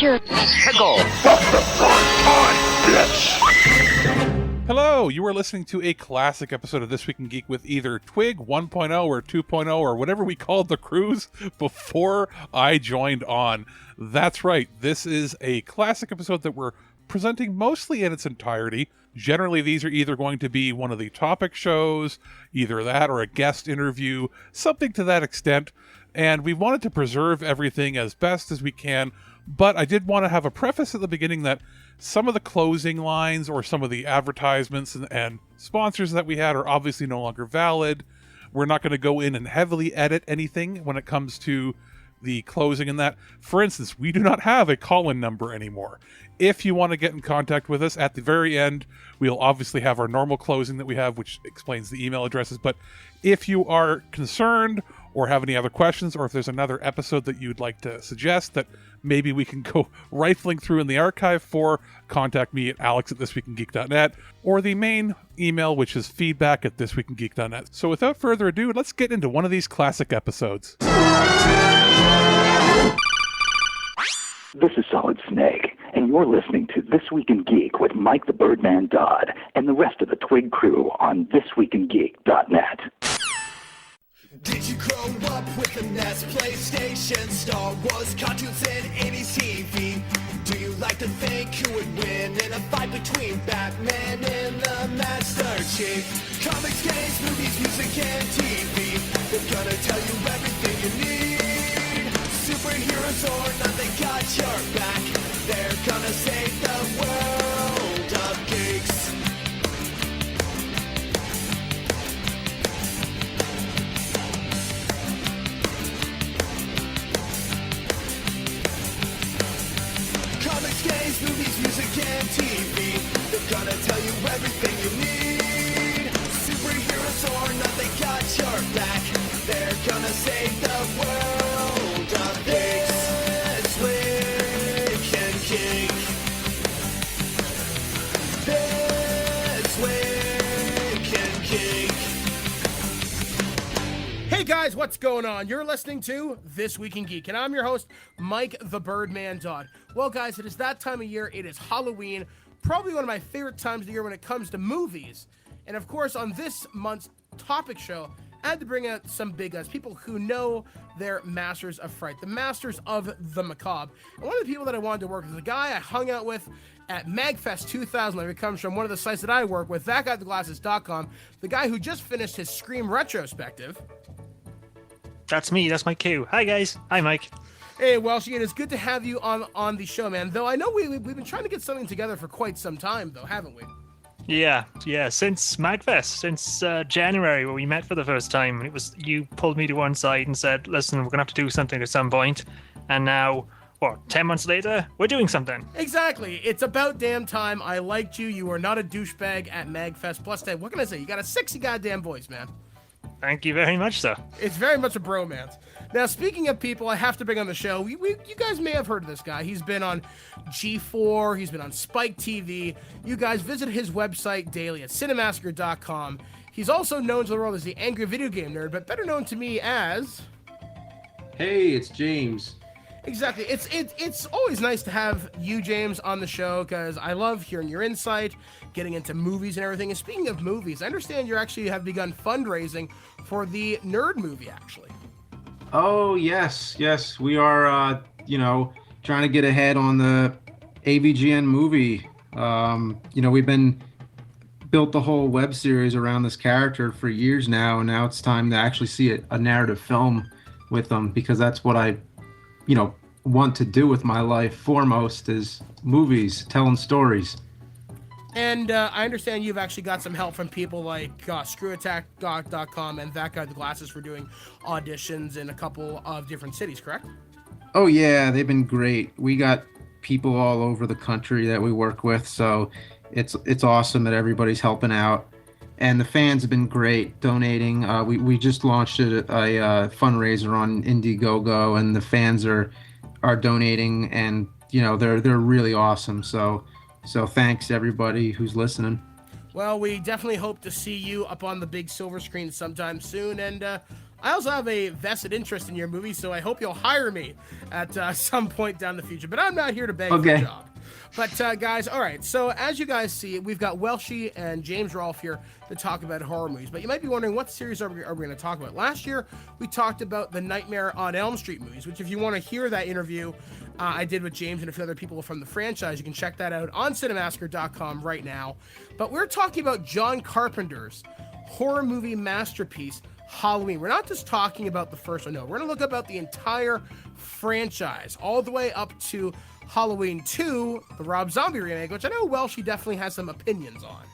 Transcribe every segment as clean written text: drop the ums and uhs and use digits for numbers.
your pickle. Hello, you are listening to a classic episode of This Week in Geek with either TWIG 1.0 or 2.0 or whatever we called the cruise before I joined on. That's right, this is a classic episode that we're presenting mostly in its entirety. Generally, these are either going to be one of the topic shows, either that or a guest interview, something to that extent. And we wanted to preserve everything as best as we can, but I did want to have a preface at the beginning that some of the closing lines or some of the advertisements and sponsors that we had are obviously no longer valid. We're not going to go in and heavily edit anything when it comes to the closing and that. For instance, we do not have a call-in number anymore. If you want to get in contact with us at the very end, we'll obviously have our normal closing that we have, which explains the email addresses. But if you are concerned or have any other questions, or if there's another episode that you'd like to suggest that maybe we can go rifling through in the archive for, contact me at alex@thisweekingeek.net, or the main email, which is feedback@thisweekingeek.net. So without further ado, let's get into one of these classic episodes. This is Solid Snake, and you're listening to This Week in Geek with Mike the Birdman Dodd and the rest of the Twig crew on thisweekingeek.net. Did you grow up with a NES, PlayStation, Star Wars, cartoons, and 80s TV? Do you like to think who would win in a fight between Batman and the Master Chief? Comics, games, movies, music, and TV. They're gonna tell you everything you need. Superheroes or not, they got your back. They're gonna save the world of geeks. Comics, games, movies, music, and TV. They're gonna tell you everything you need. Superheroes or not, they got your back. They're gonna save the world of geeks. This Week in Geek. This Week in Geek. Hey guys, what's going on? You're listening to This Week in Geek, and I'm your host, Mike the Birdman Dodd. Well guys, it is that time of year. It is Halloween, probably one of my favorite times of the year when it comes to movies. And of course, on this month's topic show, I had to bring out some big guys, people who know their masters of fright, the masters of the macabre. And one of the people that I wanted to work with is a guy I hung out with at MagFest 2000. It comes from one of the sites that I work with, thatguytheglasses.com, the guy who just finished his Scream retrospective. That's me. That's my cue. Hi, guys. Hi, Mike. Hey, Welsh, it is good to have you on the show, man. Though I know we've been trying to get something together for quite some time, though, haven't we? Yeah. Since MagFest, since January, where we met for the first time. It was you pulled me to one side and said, "Listen, we're gonna have to do something at some point." And now, 10 months later, we're doing something. Exactly. It's about damn time. I liked you. You were not a douchebag at MagFest. Plus, what can I say? You got a sexy goddamn voice, man. Thank you very much, sir. It's very much a bromance. Now, speaking of people I have to bring on the show, you guys may have heard of this guy. He's been on G4. He's been on Spike TV. You guys visit his website daily at cinemassacre.com. He's also known to the world as the Angry Video Game Nerd, but better known to me as... Hey, it's James. Exactly. It's always nice to have you, James, on the show because I love hearing your insight, getting into movies and everything. And speaking of movies, I understand you actually have begun fundraising for the Nerd movie, actually. Oh, yes. We are, trying to get ahead on the AVGN movie. We've built the whole web series around this character for years now, and now it's time to actually see a narrative film with them because that's what I want to do with my life foremost is movies, telling stories. And I understand you've actually got some help from people like ScrewAttack.com and That Guy the Glasses for doing auditions in a couple of different cities, correct? Oh yeah, they've been great. We got people all over the country that we work with, so it's awesome that everybody's helping out. And the fans have been great donating. We just launched a fundraiser on Indiegogo, and the fans are donating, and they're really awesome. So thanks everybody who's listening. Well, we definitely hope to see you up on the big silver screen sometime soon, and I also have a vested interest in your movie, so I hope you'll hire me at some point down the future. But I'm not here to beg for a job. But guys, all right. So as you guys see, we've got Welshie and James Rolfe here to talk about horror movies. But you might be wondering, what series are we going to talk about? Last year, we talked about the Nightmare on Elm Street movies, which if you want to hear that interview I did with James and a few other people from the franchise, you can check that out on Cinemassacre.com right now. But we're talking about John Carpenter's horror movie masterpiece, Halloween. We're not just talking about the first one, no. We're going to look about the entire franchise, all the way up to Halloween 2, the Rob Zombie remake, which I know Welshie definitely has some opinions on.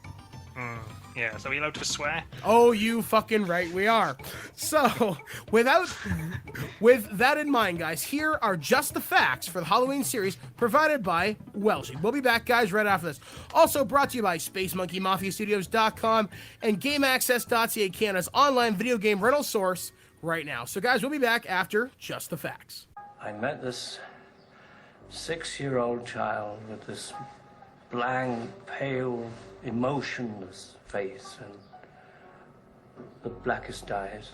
Yeah, so are we allowed to swear? Oh, you fucking right we are. So, with that in mind, guys, here are just the facts for the Halloween series provided by Welshie. We'll be back, guys, right after this. Also brought to you by SpaceMonkeyMafiaStudios.com and GameAccess.ca, Canada's online video game rental source right now. So, guys, we'll be back after just the facts. I met this 6-year-old child with this blank, pale, emotionless face and the blackest eyes,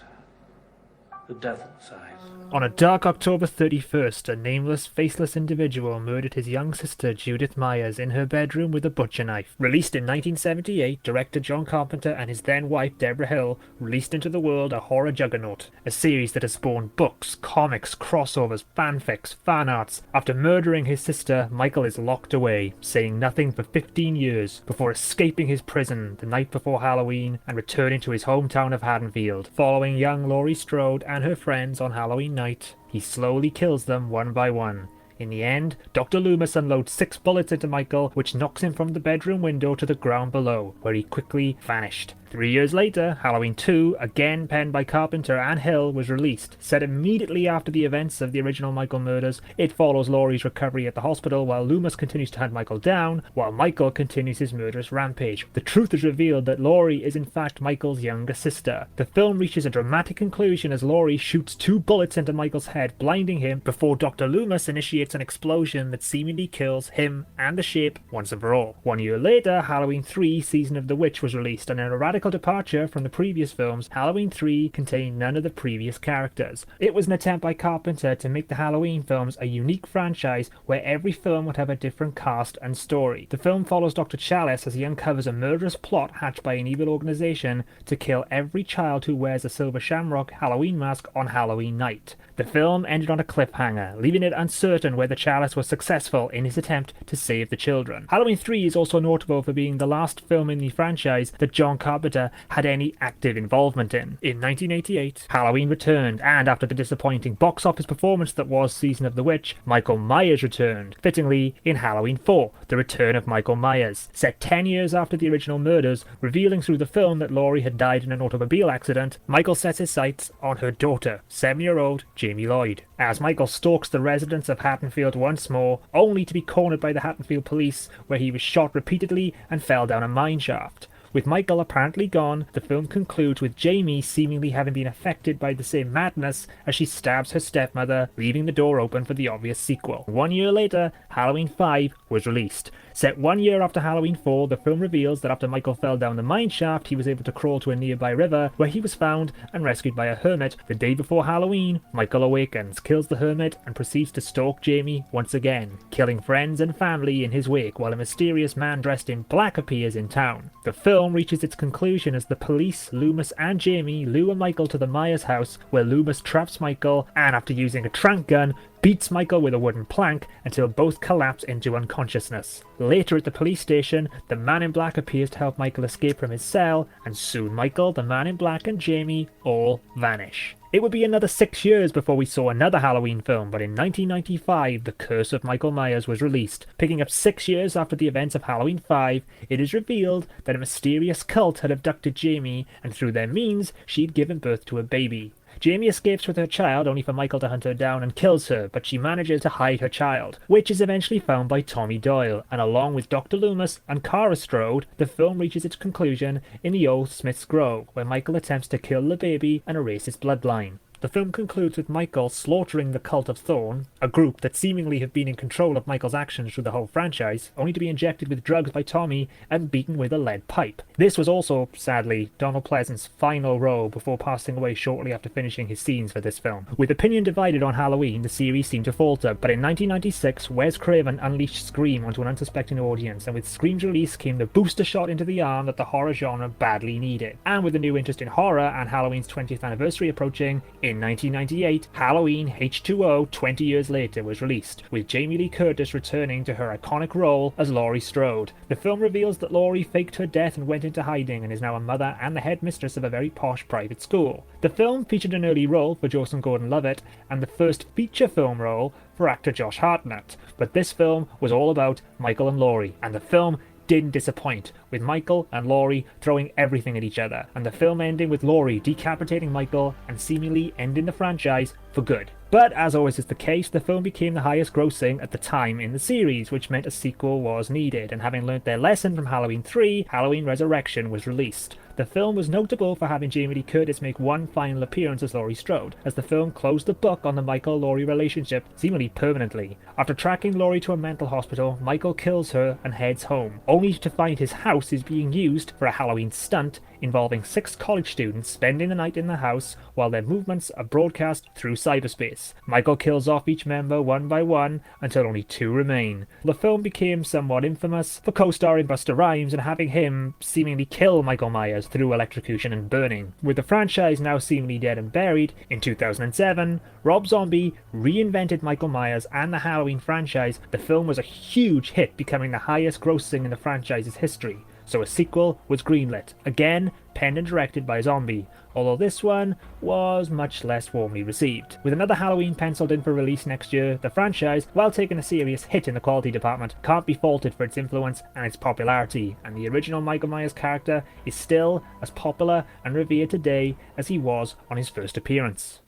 the devil's eyes. On a dark October 31st, a nameless, faceless individual murdered his young sister Judith Myers in her bedroom with a butcher knife. Released in 1978, director John Carpenter and his then wife Deborah Hill released into the world a horror juggernaut, a series that has spawned books, comics, crossovers, fanfics, fan arts. After murdering his sister, Michael is locked away, saying nothing for 15 years, before escaping his prison the night before Halloween and returning to his hometown of Haddonfield. Following young Laurie Strode and her friends on Halloween night, he slowly kills them one by one. In the end, Dr. Loomis unloads 6 bullets into Michael, which knocks him from the bedroom window to the ground below, where he quickly vanished. 3 years later, Halloween 2, again penned by Carpenter and Hill, was released. Set immediately after the events of the original Michael murders, it follows Laurie's recovery at the hospital while Loomis continues to hunt Michael down, while Michael continues his murderous rampage. The truth is revealed that Laurie is in fact Michael's younger sister. The film reaches a dramatic conclusion as Laurie shoots 2 bullets into Michael's head, blinding him, before Dr. Loomis initiates an explosion that seemingly kills him and the shape once and for all. 1 year later, Halloween 3, Season of the Witch was released, and in a radical departure from the previous films, Halloween 3 contained none of the previous characters. It was an attempt by Carpenter to make the Halloween films a unique franchise where every film would have a different cast and story. The film follows Dr. Chalice as he uncovers a murderous plot hatched by an evil organization to kill every child who wears a silver shamrock Halloween mask on Halloween night. The film ended on a cliffhanger, leaving it uncertain whether Chalice was successful in his attempt to save the children. Halloween 3 is also notable for being the last film in the franchise that John Carpenter had any active involvement in. In 1988, Halloween returned, and after the disappointing box office performance that was Season of the Witch, Michael Myers returned, fittingly in Halloween 4, The Return of Michael Myers. Set 10 years after the original murders, revealing through the film that Laurie had died in an automobile accident, Michael sets his sights on her daughter, 7-year-old Jamie Lloyd. As Michael stalks the residents of Haddonfield once more, only to be cornered by the Haddonfield police, where he was shot repeatedly and fell down a mine shaft. With Michael apparently gone, the film concludes with Jamie seemingly having been affected by the same madness as she stabs her stepmother, leaving the door open for the obvious sequel. 1 year later, Halloween 5 was released. Set 1 year after Halloween 4, the film reveals that after Michael fell down the mine shaft, he was able to crawl to a nearby river, where he was found and rescued by a hermit. The day before Halloween, Michael awakens, kills the hermit, and proceeds to stalk Jamie once again, killing friends and family in his wake while a mysterious man dressed in black appears in town. The film reaches its conclusion as the police, Loomis and Jamie, lure Michael to the Myers house, where Loomis traps Michael and, after using a tranq gun, beats Michael with a wooden plank until both collapse into unconsciousness. Later at the police station, the Man in Black appears to help Michael escape from his cell, and soon Michael, the Man in Black, and Jamie all vanish. It would be another 6 years before we saw another Halloween film, but in 1995, The Curse of Michael Myers was released. Picking up 6 years after the events of Halloween 5, it is revealed that a mysterious cult had abducted Jamie, and through their means, she'd given birth to a baby. Jamie escapes with her child, only for Michael to hunt her down and kills her, but she manages to hide her child, which is eventually found by Tommy Doyle, and along with Dr. Loomis and Cara Strode, the film reaches its conclusion in the old Smith's Grove, where Michael attempts to kill the baby and erase its bloodline. The film concludes with Michael slaughtering the Cult of Thorn, a group that seemingly have been in control of Michael's actions through the whole franchise, only to be injected with drugs by Tommy and beaten with a lead pipe. This was also, sadly, Donald Pleasant's final role before passing away shortly after finishing his scenes for this film. With opinion divided on Halloween, the series seemed to falter, but in 1996, Wes Craven unleashed Scream onto an unsuspecting audience, and with Scream's release came the booster shot into the arm that the horror genre badly needed. And with a new interest in horror and Halloween's 20th anniversary approaching, in 1998, Halloween H2O 20 years later was released, with Jamie Lee Curtis returning to her iconic role as Laurie Strode. The film reveals that Laurie faked her death and went into hiding and is now a mother and the headmistress of a very posh private school. The film featured an early role for Joseph Gordon-Levitt and the first feature film role for actor Josh Hartnett, but this film was all about Michael and Laurie, and the film didn't disappoint, with Michael and Laurie throwing everything at each other, and the film ending with Laurie decapitating Michael and seemingly ending the franchise for good. But as always is the case, the film became the highest grossing at the time in the series, which meant a sequel was needed, and having learnt their lesson from Halloween 3, Halloween Resurrection was released. The film was notable for having Jamie Lee Curtis make one final appearance as Laurie Strode, as the film closed the book on the Michael-Laurie relationship seemingly permanently. After tracking Laurie to a mental hospital, Michael kills her and heads home, only to find his house is being used for a Halloween stunt involving 6 college students spending the night in the house while their movements are broadcast through cyberspace. Michael kills off each member one by one until only 2 remain. The film became somewhat infamous for co-starring Busta Rhymes and having him seemingly kill Michael Myers through electrocution and burning. With the franchise now seemingly dead and buried, in 2007, Rob Zombie reinvented Michael Myers and the Halloween franchise. The film was a huge hit, becoming the highest grossing in the franchise's history. So a sequel was greenlit, again penned and directed by Zombie, although this one was much less warmly received. With another Halloween penciled in for release next year, the franchise, while taking a serious hit in the quality department, can't be faulted for its influence and its popularity, and the original Michael Myers character is still as popular and revered today as he was on his first appearance.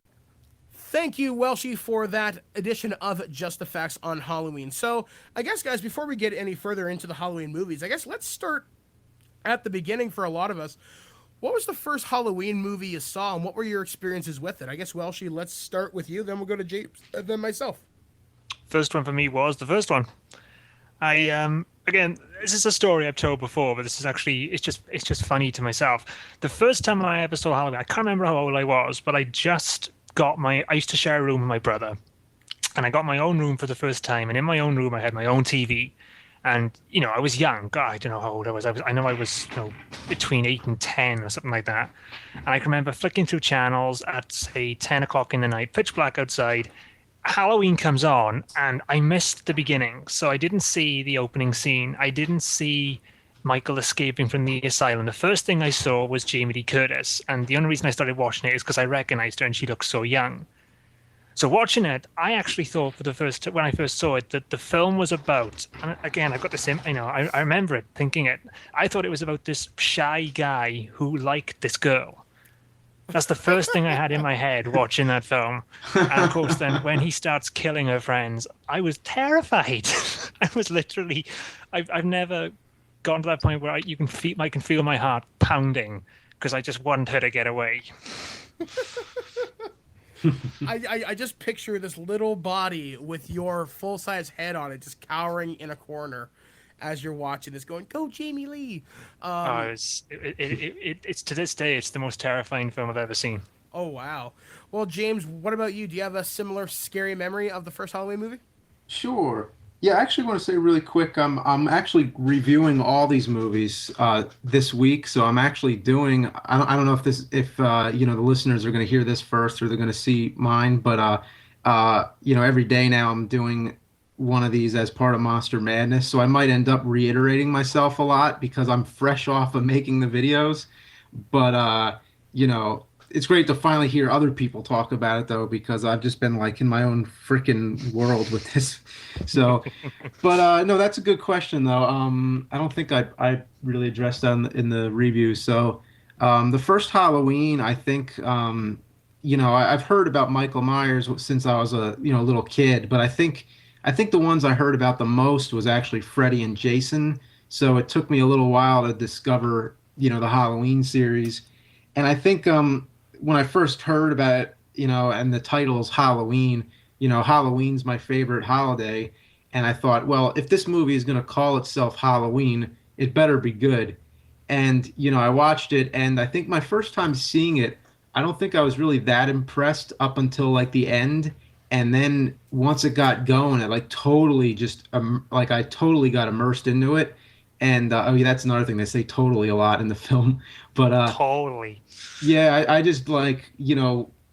Thank you, Welshie, for that edition of Just the Facts on Halloween. So, I guess, guys, before we get any further into the Halloween movies, I guess let's start at the beginning for a lot of us. What was the first Halloween movie you saw, and what were your experiences with it? I guess, Welshie, let's start with you, then we'll go to James, then myself. First one for me was the first one. Again, this is a story I've told before, but this is actually, it's just funny to myself. The first time I ever saw Halloween, I can't remember how old I was, but I used to share a room with my brother, and I got my own room for the first time, and in my own room I had my own TV. And, I was young. God, I don't know how old I was. I know I was, between 8 and 10 or something like that. And I can remember flicking through channels at, say, 10 o'clock in the night, pitch black outside. Halloween comes on, and I missed the beginning. So I didn't see the opening scene. I didn't see Michael escaping from the asylum. The first thing I saw was Jamie Lee Curtis. And the only reason I started watching it is because I recognized her and she looked so young. So watching it, I actually thought when I first saw it, that the film was about, and again, I've got the same, I remember it, thinking it, I thought it was about this shy guy who liked this girl. That's the first thing I had in my head watching that film. And of course, then when he starts killing her friends, I was terrified. I was literally, I've never gotten to that point where I can feel my heart pounding because I just want her to get away. I just picture this little body with your full-size head on it, just cowering in a corner as you're watching this, going, "Go, Jamie Lee!" It's to this day, it's the most terrifying film I've ever seen. Oh wow! Well, James, what about you? Do you have a similar scary memory of the first Halloween movie? Sure. Yeah, I actually want to say really quick, I'm actually reviewing all these movies this week, so I'm actually doing. I don't know if the listeners are going to hear this first or they're going to see mine, but every day now I'm doing one of these as part of Monster Madness, so I might end up reiterating myself a lot because I'm fresh off of making the videos, but it's great to finally hear other people talk about it, though, because I've just been like in my own freaking world with this. So, but no, that's a good question, though. I don't think I really addressed that in the review. So, the first Halloween, I think, I've heard about Michael Myers since I was a little kid, but I think the ones I heard about the most was actually Freddy and Jason. So it took me a little while to discover, the Halloween series, and I think when I first heard about it, and the title's Halloween. Halloween's my favorite holiday, and I thought, well, if this movie is going to call itself Halloween, it better be good. And I watched it, and I think my first time seeing it, I don't think I was really that impressed up until like the end. And then once it got going, it like totally just like I totally got immersed into it. And oh yeah, that's another thing, they say totally a lot in the film. But Totally. yeah, I just like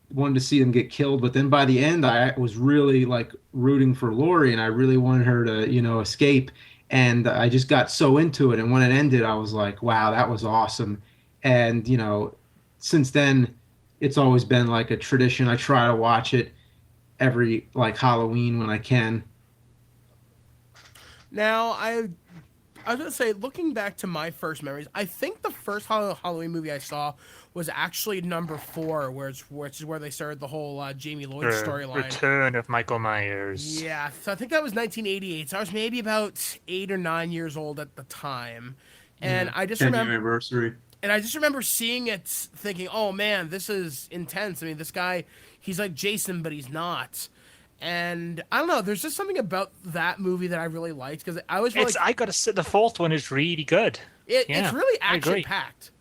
wanted to see them get killed. But then by the end, I was really like rooting for Laurie, and I really wanted her to escape. And I just got so into it. And when it ended, I was like, wow, that was awesome. And since then, it's always been like a tradition. I try to watch it every like Halloween when I can. Now, I was gonna say, looking back to my first memories, I think the first Halloween movie I saw was actually number 4, which is where they started the whole Jamie Lloyd storyline. Return of Michael Myers. Yeah, so I think that was 1988. So I was maybe about 8 or 9 years old at the time, and I just 10th remember anniversary. And I just remember seeing it, thinking, "Oh man, this is intense." I mean, this guy, he's like Jason, but he's not. And I don't know. There's just something about that movie that I really liked, because I was really. I gotta say, the fourth one is really good. It's really action packed,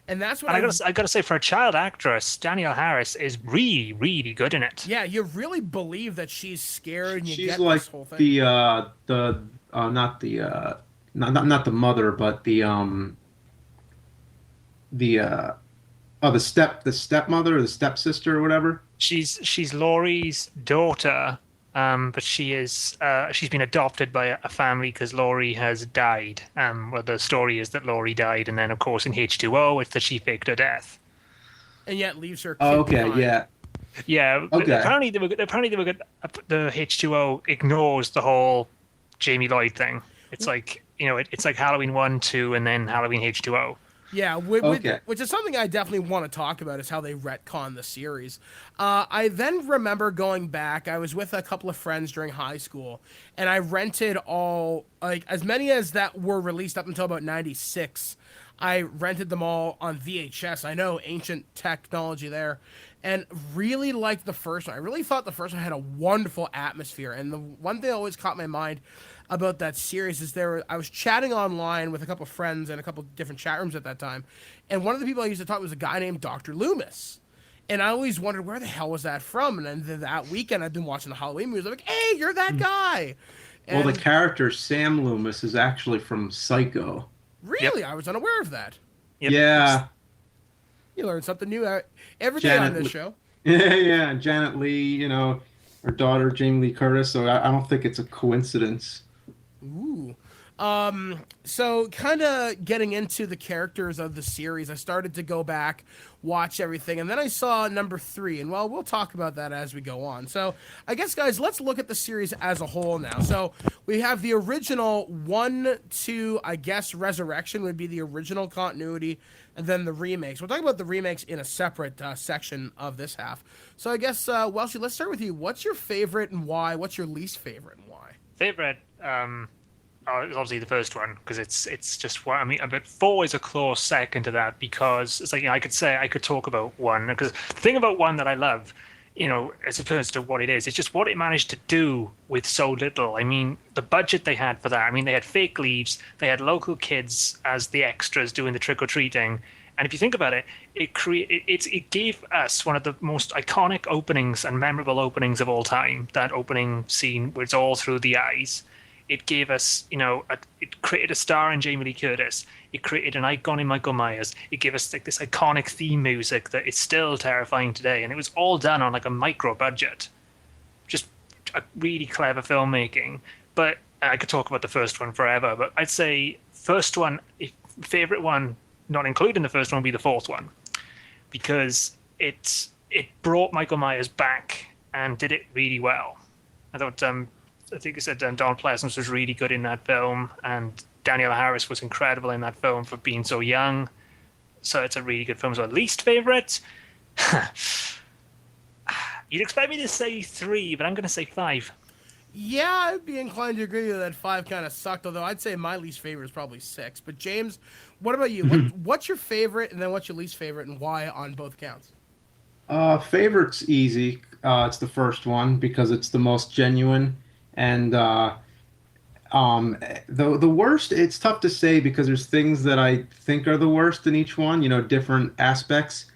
and that's what I gotta say, for a child actress, Danielle Harris is really, really good in it. Yeah, you really believe that she's scared, and you She's get like this whole thing. not the mother, but the stepmother or the stepsister or whatever. She's Laurie's daughter, but she's been adopted by a family because Laurie has died. Well, the story is that Laurie died, and then of course in H2O it's that she faked her death. And yet leaves her. Okay, behind. yeah. Yeah. Okay. Apparently they were good. The H2O ignores the whole Jamie Lloyd thing. It's like it's like Halloween 1, 2, and then Halloween H2O. Yeah, which is something I definitely want to talk about, is how they retcon the series. I then remember going back. I was with a couple of friends during high school, and I rented all, like, as many as that were released up until about 96. I rented them all on VHS. I know, ancient technology there. And really liked the first one. I really thought the first one had a wonderful atmosphere. And the one thing that always caught my mind about that series is I was chatting online with a couple of friends in a couple of different chat rooms at that time, and one of the people I used to talk to was a guy named Dr. Loomis, and I always wondered, where the hell was that from? And then that weekend I'd been watching the Halloween movies. I'm like, hey, you're that guy. And Well, the character Sam Loomis is actually from Psycho. Really? Yep. I was unaware of that. Yep. Yeah. You learn something new every day on this show. Yeah, Janet Leigh, her daughter Jamie Lee Curtis, so I don't think it's a coincidence. Ooh. So kind of getting into the characters of the series, I started to go back, watch everything, and then I saw number 3, and well, we'll talk about that as we go on. So I guess, guys, let's look at the series as a whole now. So we have the original 1, 2, I guess Resurrection would be the original continuity, and then the remakes. We'll talk about the remakes in a separate section of this half. So I guess, Welshie, let's start with you. What's your favorite and why? What's your least favorite and why? Favorite, it's obviously the first one, because it's just what I mean. But 4 is a close second to that, because it's like, I could talk about 1, because the thing about 1 that I love, as opposed to what it is, it's just what it managed to do with so little. I mean, the budget they had for that. I mean, they had fake leaves, they had local kids as the extras doing the trick or treating. And if you think about it, it gave us one of the most iconic openings and memorable openings of all time. That opening scene where it's all through the eyes. It gave us, it created a star in Jamie Lee Curtis. It created an icon in Michael Myers. It gave us like this iconic theme music that is still terrifying today. And it was all done on like a micro budget. Just a really clever filmmaking. But I could talk about the first one forever. But I'd say first one, favorite one, not including the first one, would be the fourth one. Because it brought Michael Myers back and did it really well. I thought... I think you said Don Pleasance was really good in that film, and Danielle Harris was incredible in that film for being so young. So it's a really good film. So least favorite? You'd expect me to say 3, but I'm going to say 5. Yeah, I'd be inclined to agree that 5 kind of sucked, although I'd say my least favorite is probably 6. But James, what about you? What's your favorite, and then what's your least favorite, and why on both counts? Favorite's easy. It's the first one because it's the most genuine, and the worst. It's tough to say because there's things that I think are the worst in each one. Different aspects.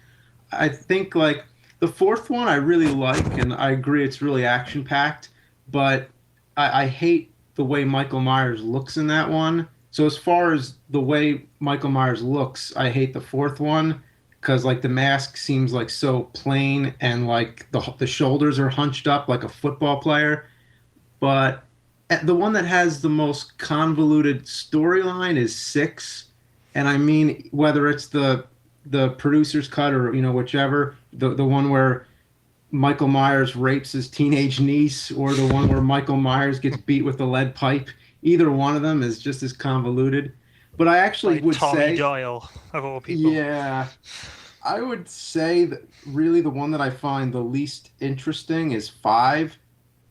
I think like the fourth one I really like, and I agree it's really action packed, but I hate the way Michael Myers looks in that one. So as far as the way Michael Myers looks, I hate the fourth one because like the mask seems like so plain and like the shoulders are hunched up like a football player. But the one that has the most convoluted storyline is six, and I mean whether it's the producer's cut or whichever, the one where Michael Myers rapes his teenage niece or the one where Michael Myers gets beat with a lead pipe. Either one of them is just as convoluted. But I actually would Tommy say, Doyle of all people. yeah, I would say that really the one that I find the least interesting is five,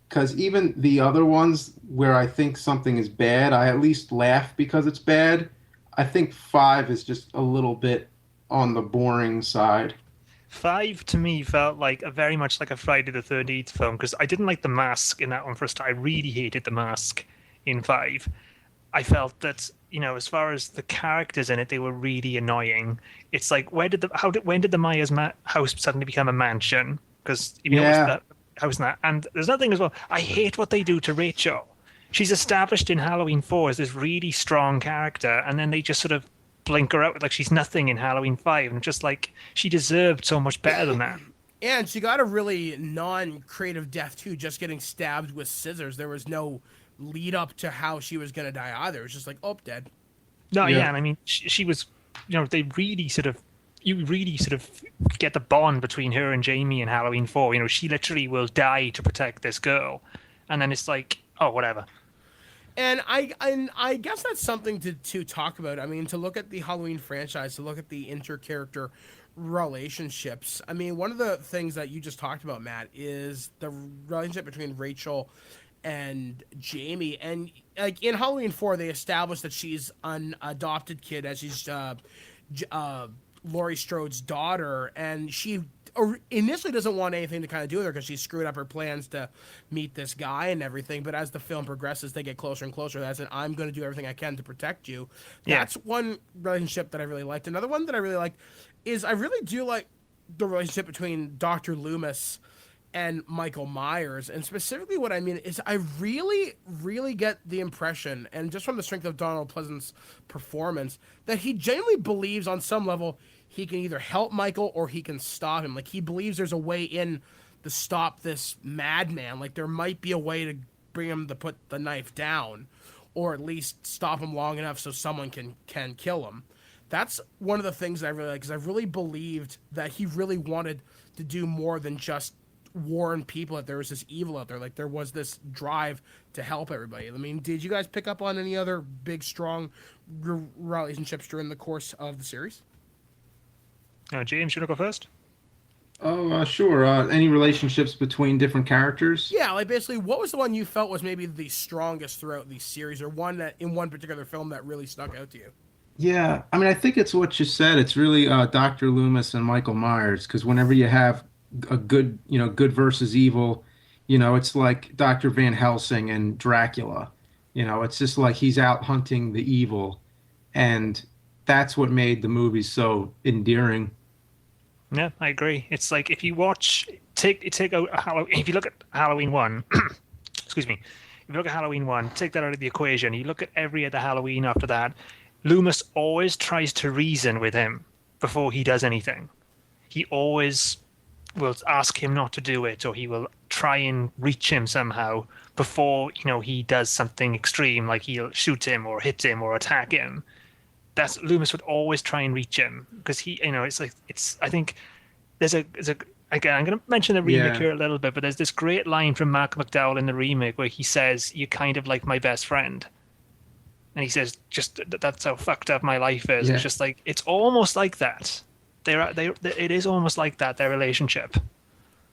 because even the other ones where I think something is bad, I at least laugh because it's bad. I think five is just a little bit on the boring side. 5 to me felt like very much like a Friday the 13th film because I didn't like the mask in that one first. I really hated the mask in 5. I felt that as far as the characters in it, they were really annoying. It's like when did the Myers house suddenly become a mansion? Because it was that house and that. And there's another thing as well. I hate what they do to Rachel. She's established in Halloween 4 as this really strong character, and then they just sort of blink her out like she's nothing in Halloween 5, and just like she deserved so much better than that. And she got a really non-creative death too, just getting stabbed with scissors. There was no lead up to how she was gonna die either. It was just like, oh, dead. No, yeah, and I mean she was, they really sort of, you really sort of get the bond between her and Jamie in Halloween 4. She literally will die to protect this girl, and then it's like, oh, whatever. And I guess that's something to talk about. I mean, to look at the Halloween franchise, to look at the inter-character relationships. I mean, one of the things that you just talked about, Matt, is the relationship between Rachel and Jamie. And like in Halloween 4, they established that she's an adopted kid, as she's Laurie Strode's daughter, and she initially doesn't want anything to kind of do with her because she screwed up her plans to meet this guy and everything. But as the film progresses, they get closer and closer. That's an I'm going to do everything I can to protect you. That's one relationship that I really liked. Another one that I really liked is I really do like the relationship between Dr. Loomis and Michael Myers. And specifically what I mean is I really, really get the impression, and just from the strength of Donald Pleasant's performance, that he genuinely believes on some level he can either help Michael or he can stop him. Like, he believes there's a way in to stop this madman. Like, there might be a way to bring him to put the knife down, or at least stop him long enough so someone can kill him. That's one of the things that I really like, because I really believed that he really wanted to do more than just warn people that there was this evil out there. Like, there was this drive to help everybody. I mean, did you guys pick up on any other big, strong relationships during the course of the series? James, you want to go first? Oh, sure. Any relationships between different characters? Yeah, like basically, what was the one you felt was maybe the strongest throughout the series, or one that in one particular film that really stuck out to you? Yeah, I mean, I think it's what you said. It's really Dr. Loomis and Michael Myers, because whenever you have a good, good versus evil, it's like Dr. Van Helsing and Dracula. It's just like he's out hunting the evil, and that's what made the movie so endearing. Yeah, I agree. It's like if you take out if you look at Halloween 1, excuse me, if you look at Halloween 1, take that out of the equation. You look at every other Halloween after that, Loomis always tries to reason with him before he does anything. He always will ask him not to do it, or he will try and reach him somehow before he does something extreme, like he'll shoot him or hit him or attack him. That's Loomis would always try and reach him because he, I think again, I'm going to mention the remake here a little bit, but there's this great line from Mark McDowell in the remake where he says, "You're kind of like my best friend." And he says, just that's how fucked up my life is. Yeah. It's just like, it's almost like that. It is almost like that, their relationship.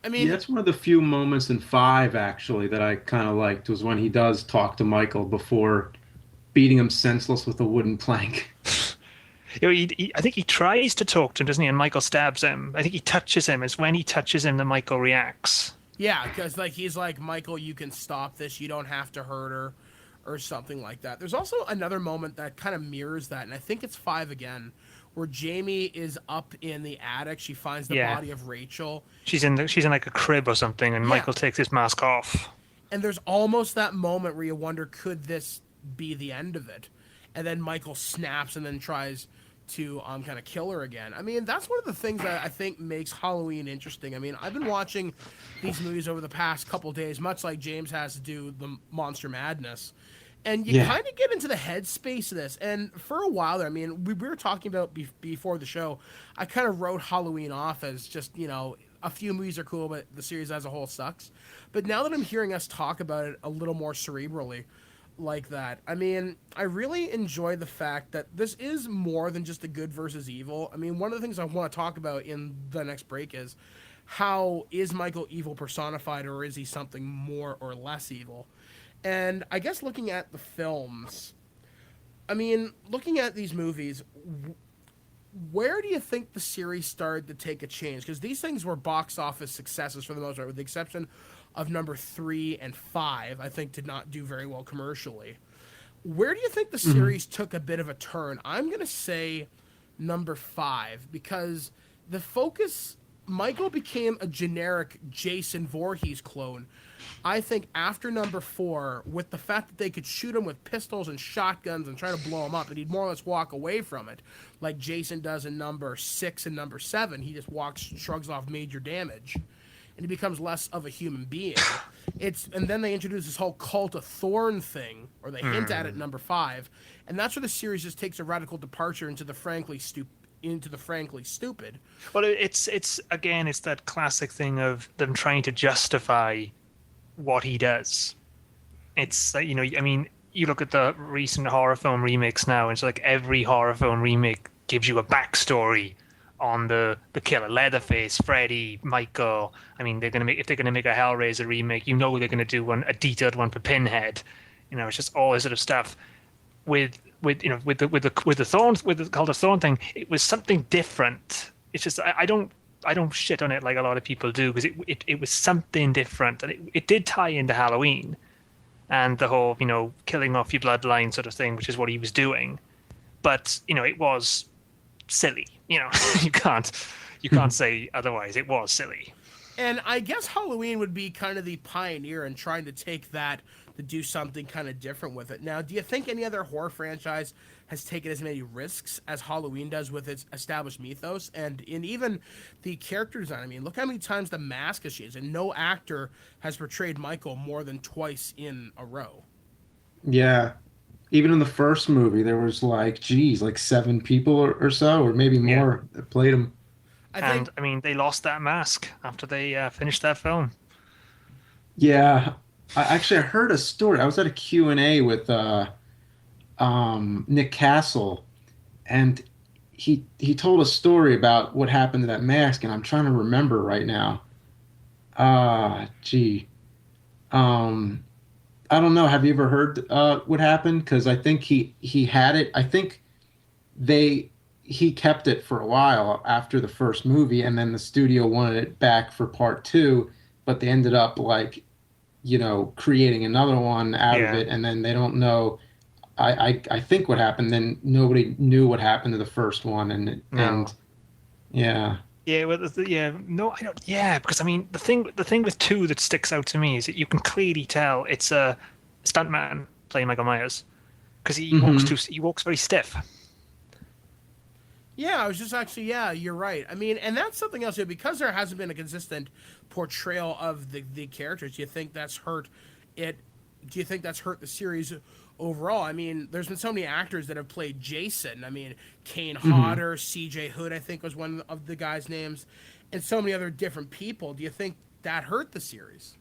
I mean, that's one of the few moments in 5 actually that I kind of liked, was when he does talk to Michael before beating him senseless with a wooden plank. I think he tries to talk to him, doesn't he? And Michael stabs him. I think he touches him. It's when he touches him that Michael reacts. Yeah, because like he's like, Michael, you can stop this. You don't have to hurt her, or something like that. There's also another moment that kind of mirrors that, and I think it's 5 again, where Jamie is up in the attic. She finds the body of Rachel. She's in like a crib or something, and Michael takes his mask off. And there's almost that moment where you wonder, could this be the end of it? And then Michael snaps and then tries to kind of kill her again. I mean, that's one of the things that I think makes Halloween interesting. I mean, I've been watching these movies over the past couple days, much like James has to do the Monster Madness. And you kind of get into the headspace of this. And for a while there, I mean, we were talking about before the show, I kind of wrote Halloween off as just, you know, a few movies are cool, but the series as a whole sucks. But now that I'm hearing us talk about it a little more cerebrally like that, I mean, I really enjoy the fact that this is more than just a good versus evil. I mean, one of the things I want to talk about in the next break is how is Michael evil personified, or is he something more or less evil? And I guess looking at the films, I mean, looking at these movies, where do you think the series started to take a change? Because these things were box office successes for the most part, with the exception of number 3 and 5, I think did not do very well commercially. Where do you think the series took a bit of a turn? I'm going to say number 5, because the focus, Michael became a generic Jason Voorhees clone. I think after number 4, with the fact that they could shoot him with pistols and shotguns and try to blow him up, and he'd more or less walk away from it, like Jason does in number 6 and number 7. He just shrugs off major damage, and he becomes less of a human being. And then they introduce this whole Cult of Thorn thing, or they hint at it in number 5, and that's where the series just takes a radical departure into the frankly stupid. Well, it's again, it's that classic thing of them trying to justify what he does. It's you know, I mean, you look at the recent horror film remakes now, and it's like every horror film remake gives you a backstory on the killer, Leatherface, Freddy, Michael. I mean, if they're gonna make a Hellraiser remake, you know they're gonna do a detailed one for Pinhead. You know, it's just all this sort of stuff. With the Thorns, with the Cult of Thorn thing, it was something different. It's just I don't shit on it like a lot of people do, because it was something different, and it did tie into Halloween and the whole, you know, killing off your bloodline sort of thing, which is what he was doing. But you know, it was silly. You know, you can't say otherwise. It was silly. And I guess Halloween would be kind of the pioneer in trying to take that to do something kind of different with it. Now, do you think any other horror franchise has taken as many risks as Halloween does with its established mythos and in even the character design? I mean, look how many times the mask has changed, and no actor has portrayed Michael more than twice in a row. Yeah. Even in the first movie, there was like 7 people or so, or maybe more that played him. I mean, they lost that mask after they finished that film. Yeah. I heard a story. I was at a Q&A with Nick Castle, and he told a story about what happened to that mask, and I'm trying to remember right now. I don't know. Have you ever heard what happened? Because I think he had it. I think he kept it for a while after the first movie, and then the studio wanted it back for part 2, but they ended up creating another one out of it, and then they don't know. I think what happened. Then nobody knew what happened to the first one, and yeah. Yeah, well, no, I don't. Yeah, because I mean, the thing with 2 that sticks out to me is that you can clearly tell it's a stuntman playing Michael Myers, because he walks very stiff. Yeah, I was just actually, you're right. I mean, and that's something else, because there hasn't been a consistent portrayal of the characters. Do you think that's hurt it? Do you think that's hurt the series overall? I mean, there's been so many actors that have played Jason. I mean, Kane Hodder, C.J. Hood, I think was one of the guys' names, and so many other different people. Do you think that hurt the series?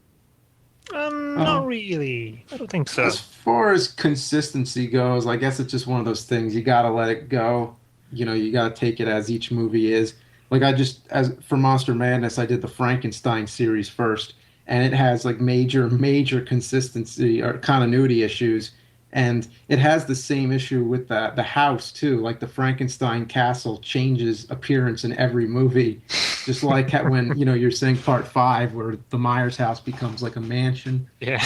Not really. I don't think so. As far as consistency goes, I guess it's just one of those things. You got to let it go. You know, you got to take it as each movie is. Like as for Monster Madness, I did the Frankenstein series first, and it has like major consistency or continuity issues. And it has the same issue with the house too. Like the Frankenstein castle changes appearance in every movie, just like when you're saying Part 5 where the Myers house becomes like a mansion. Yeah.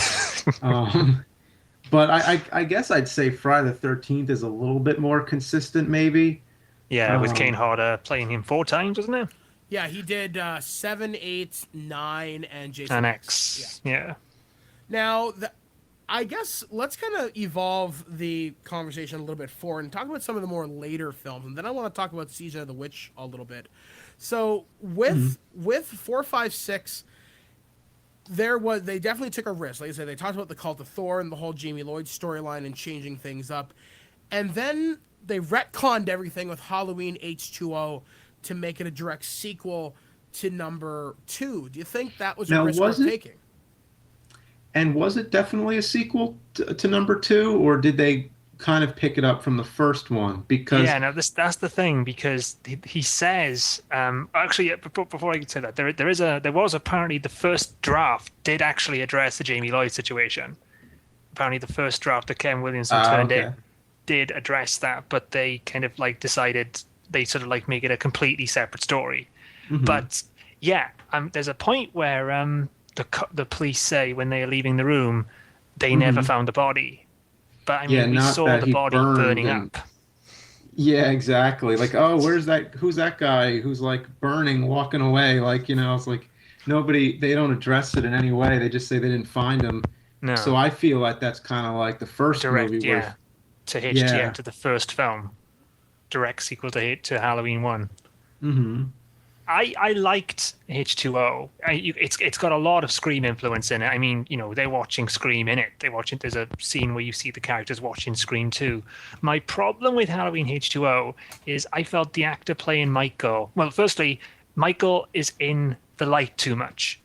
But I guess I'd say Friday the 13th is a little bit more consistent, maybe. Yeah, with Kane Hodder playing him 4 times, wasn't it? Yeah, he did 7, 8, 9, and Jason And X. X. Yeah. Now, I guess let's kind of evolve the conversation a little bit forward and talk about some of the more later films, and then I want to talk about Season of the Witch a little bit. So with 4, 5, 6, they definitely took a risk. Like I said, they talked about the Cult of Thor and the whole Jamie Lloyd storyline and changing things up, and then they retconned everything with Halloween H2O to make it a direct sequel to number 2. Do you think that was a risk worth taking? And was it definitely a sequel to number 2, or did they kind of pick it up from the first one? Because that's the thing, because he says actually before I can say that there was apparently the first draft did actually address the Jamie Lloyd situation. Apparently the first draft that Ken Williamson turned in did address that, but they kind of like decided they sort of like make it a completely separate story. But yeah, there's a point where the police say when they are leaving the room they never found the body, but I mean we saw the body burning up. Yeah, exactly. Like, oh, who's that guy who's like burning, walking away? Like, it's like they don't address it in any way. They just say they didn't find him. No. So I feel like that's kind of like the first movie to HTM to the first film, direct sequel to Halloween 1. I liked H2O. It's got a lot of Scream influence in it. I mean, they're watching Scream in it. There's a scene where you see the characters watching Scream 2. My problem with Halloween H2O is I felt the actor playing Michael. Well, firstly, Michael is in the light too much.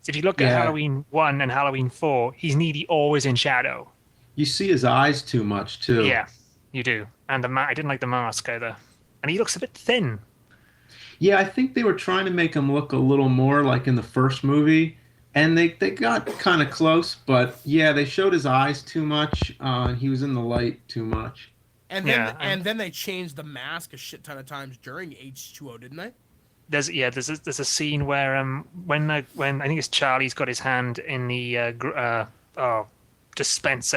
So if you look at Halloween 1 and Halloween 4, he's nearly always in shadow. You see his eyes too much too. Yeah, you do. And I didn't like the mask either. And he looks a bit thin. Yeah, I think they were trying to make him look a little more like in the first movie, and they got kind of close, but yeah, they showed his eyes too much, and he was in the light too much. And then they changed the mask a shit ton of times during H2O, didn't they? There's a scene where when I think it's Charlie's got his hand in the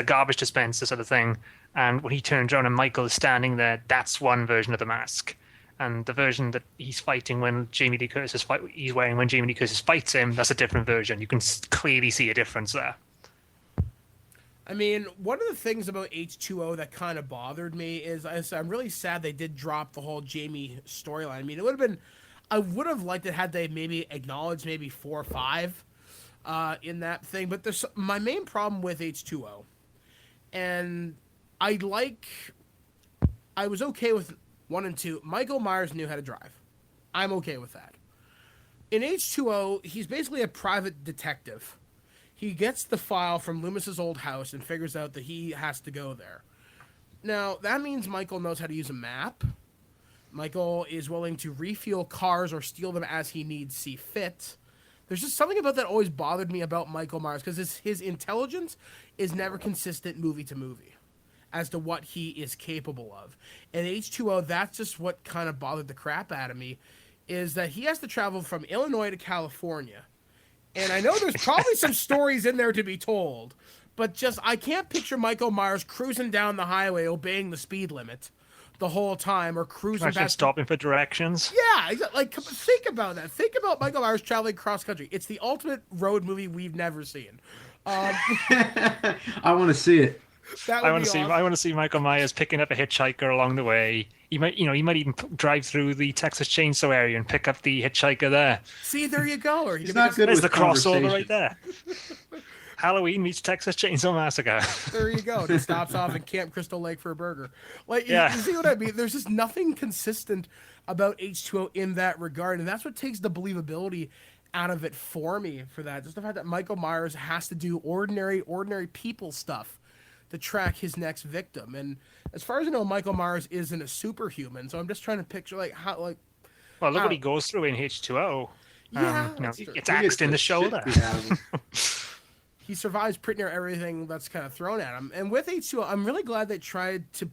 garbage dispenser sort of thing, and when he turns around and Michael is standing there, that's one version of the mask. And the version that he's fighting when Jamie Lee Curtis he's wearing when Jamie Lee Curtis fights him, that's a different version. You can clearly see a difference there. I mean, one of the things about H2O that kind of bothered me is I'm really sad they did drop the whole Jamie storyline. I mean, I would have liked it had they maybe acknowledged maybe 4 or 5 in that thing. But there's my main problem with H2O, and I was okay with 1 and 2. Michael Myers knew how to drive. I'm okay with that. In H2O, he's basically a private detective. He gets the file from Loomis's old house and figures out that he has to go there. Now, that means Michael knows how to use a map. Michael is willing to refuel cars or steal them as he needs see fit. There's just something about that always bothered me about Michael Myers, because his intelligence is never consistent movie to movie as to what he is capable of. And H2O, that's just what kind of bothered the crap out of me, is that he has to travel from Illinois to California. And I know there's probably some stories in there to be told, but just I can't picture Michael Myers cruising down the highway obeying the speed limit the whole time, or cruising past, stopping for directions. Yeah, like think about that. Think about Michael Myers traveling cross country. It's the ultimate road movie we've never seen. I want to see it. I want to see Michael Myers picking up a hitchhiker along the way. He might even drive through the Texas Chainsaw area and pick up the hitchhiker there. See, there you go. Or he's not good There's with the crossover right there. Halloween meets Texas Chainsaw Massacre. There you go. He stops off in Camp Crystal Lake for a burger. You see what I mean? There's just nothing consistent about H2O in that regard, and that's what takes the believability out of it for me. For that, just the fact that Michael Myers has to do ordinary people stuff to track his next victim. And as far as I know, Michael Myers isn't a superhuman, so I'm just trying to picture how. Well, look what he goes through in H2O. Yeah, it's axed in the shoulder. he survives pretty near everything that's kind of thrown at him. And with H2O, I'm really glad they tried to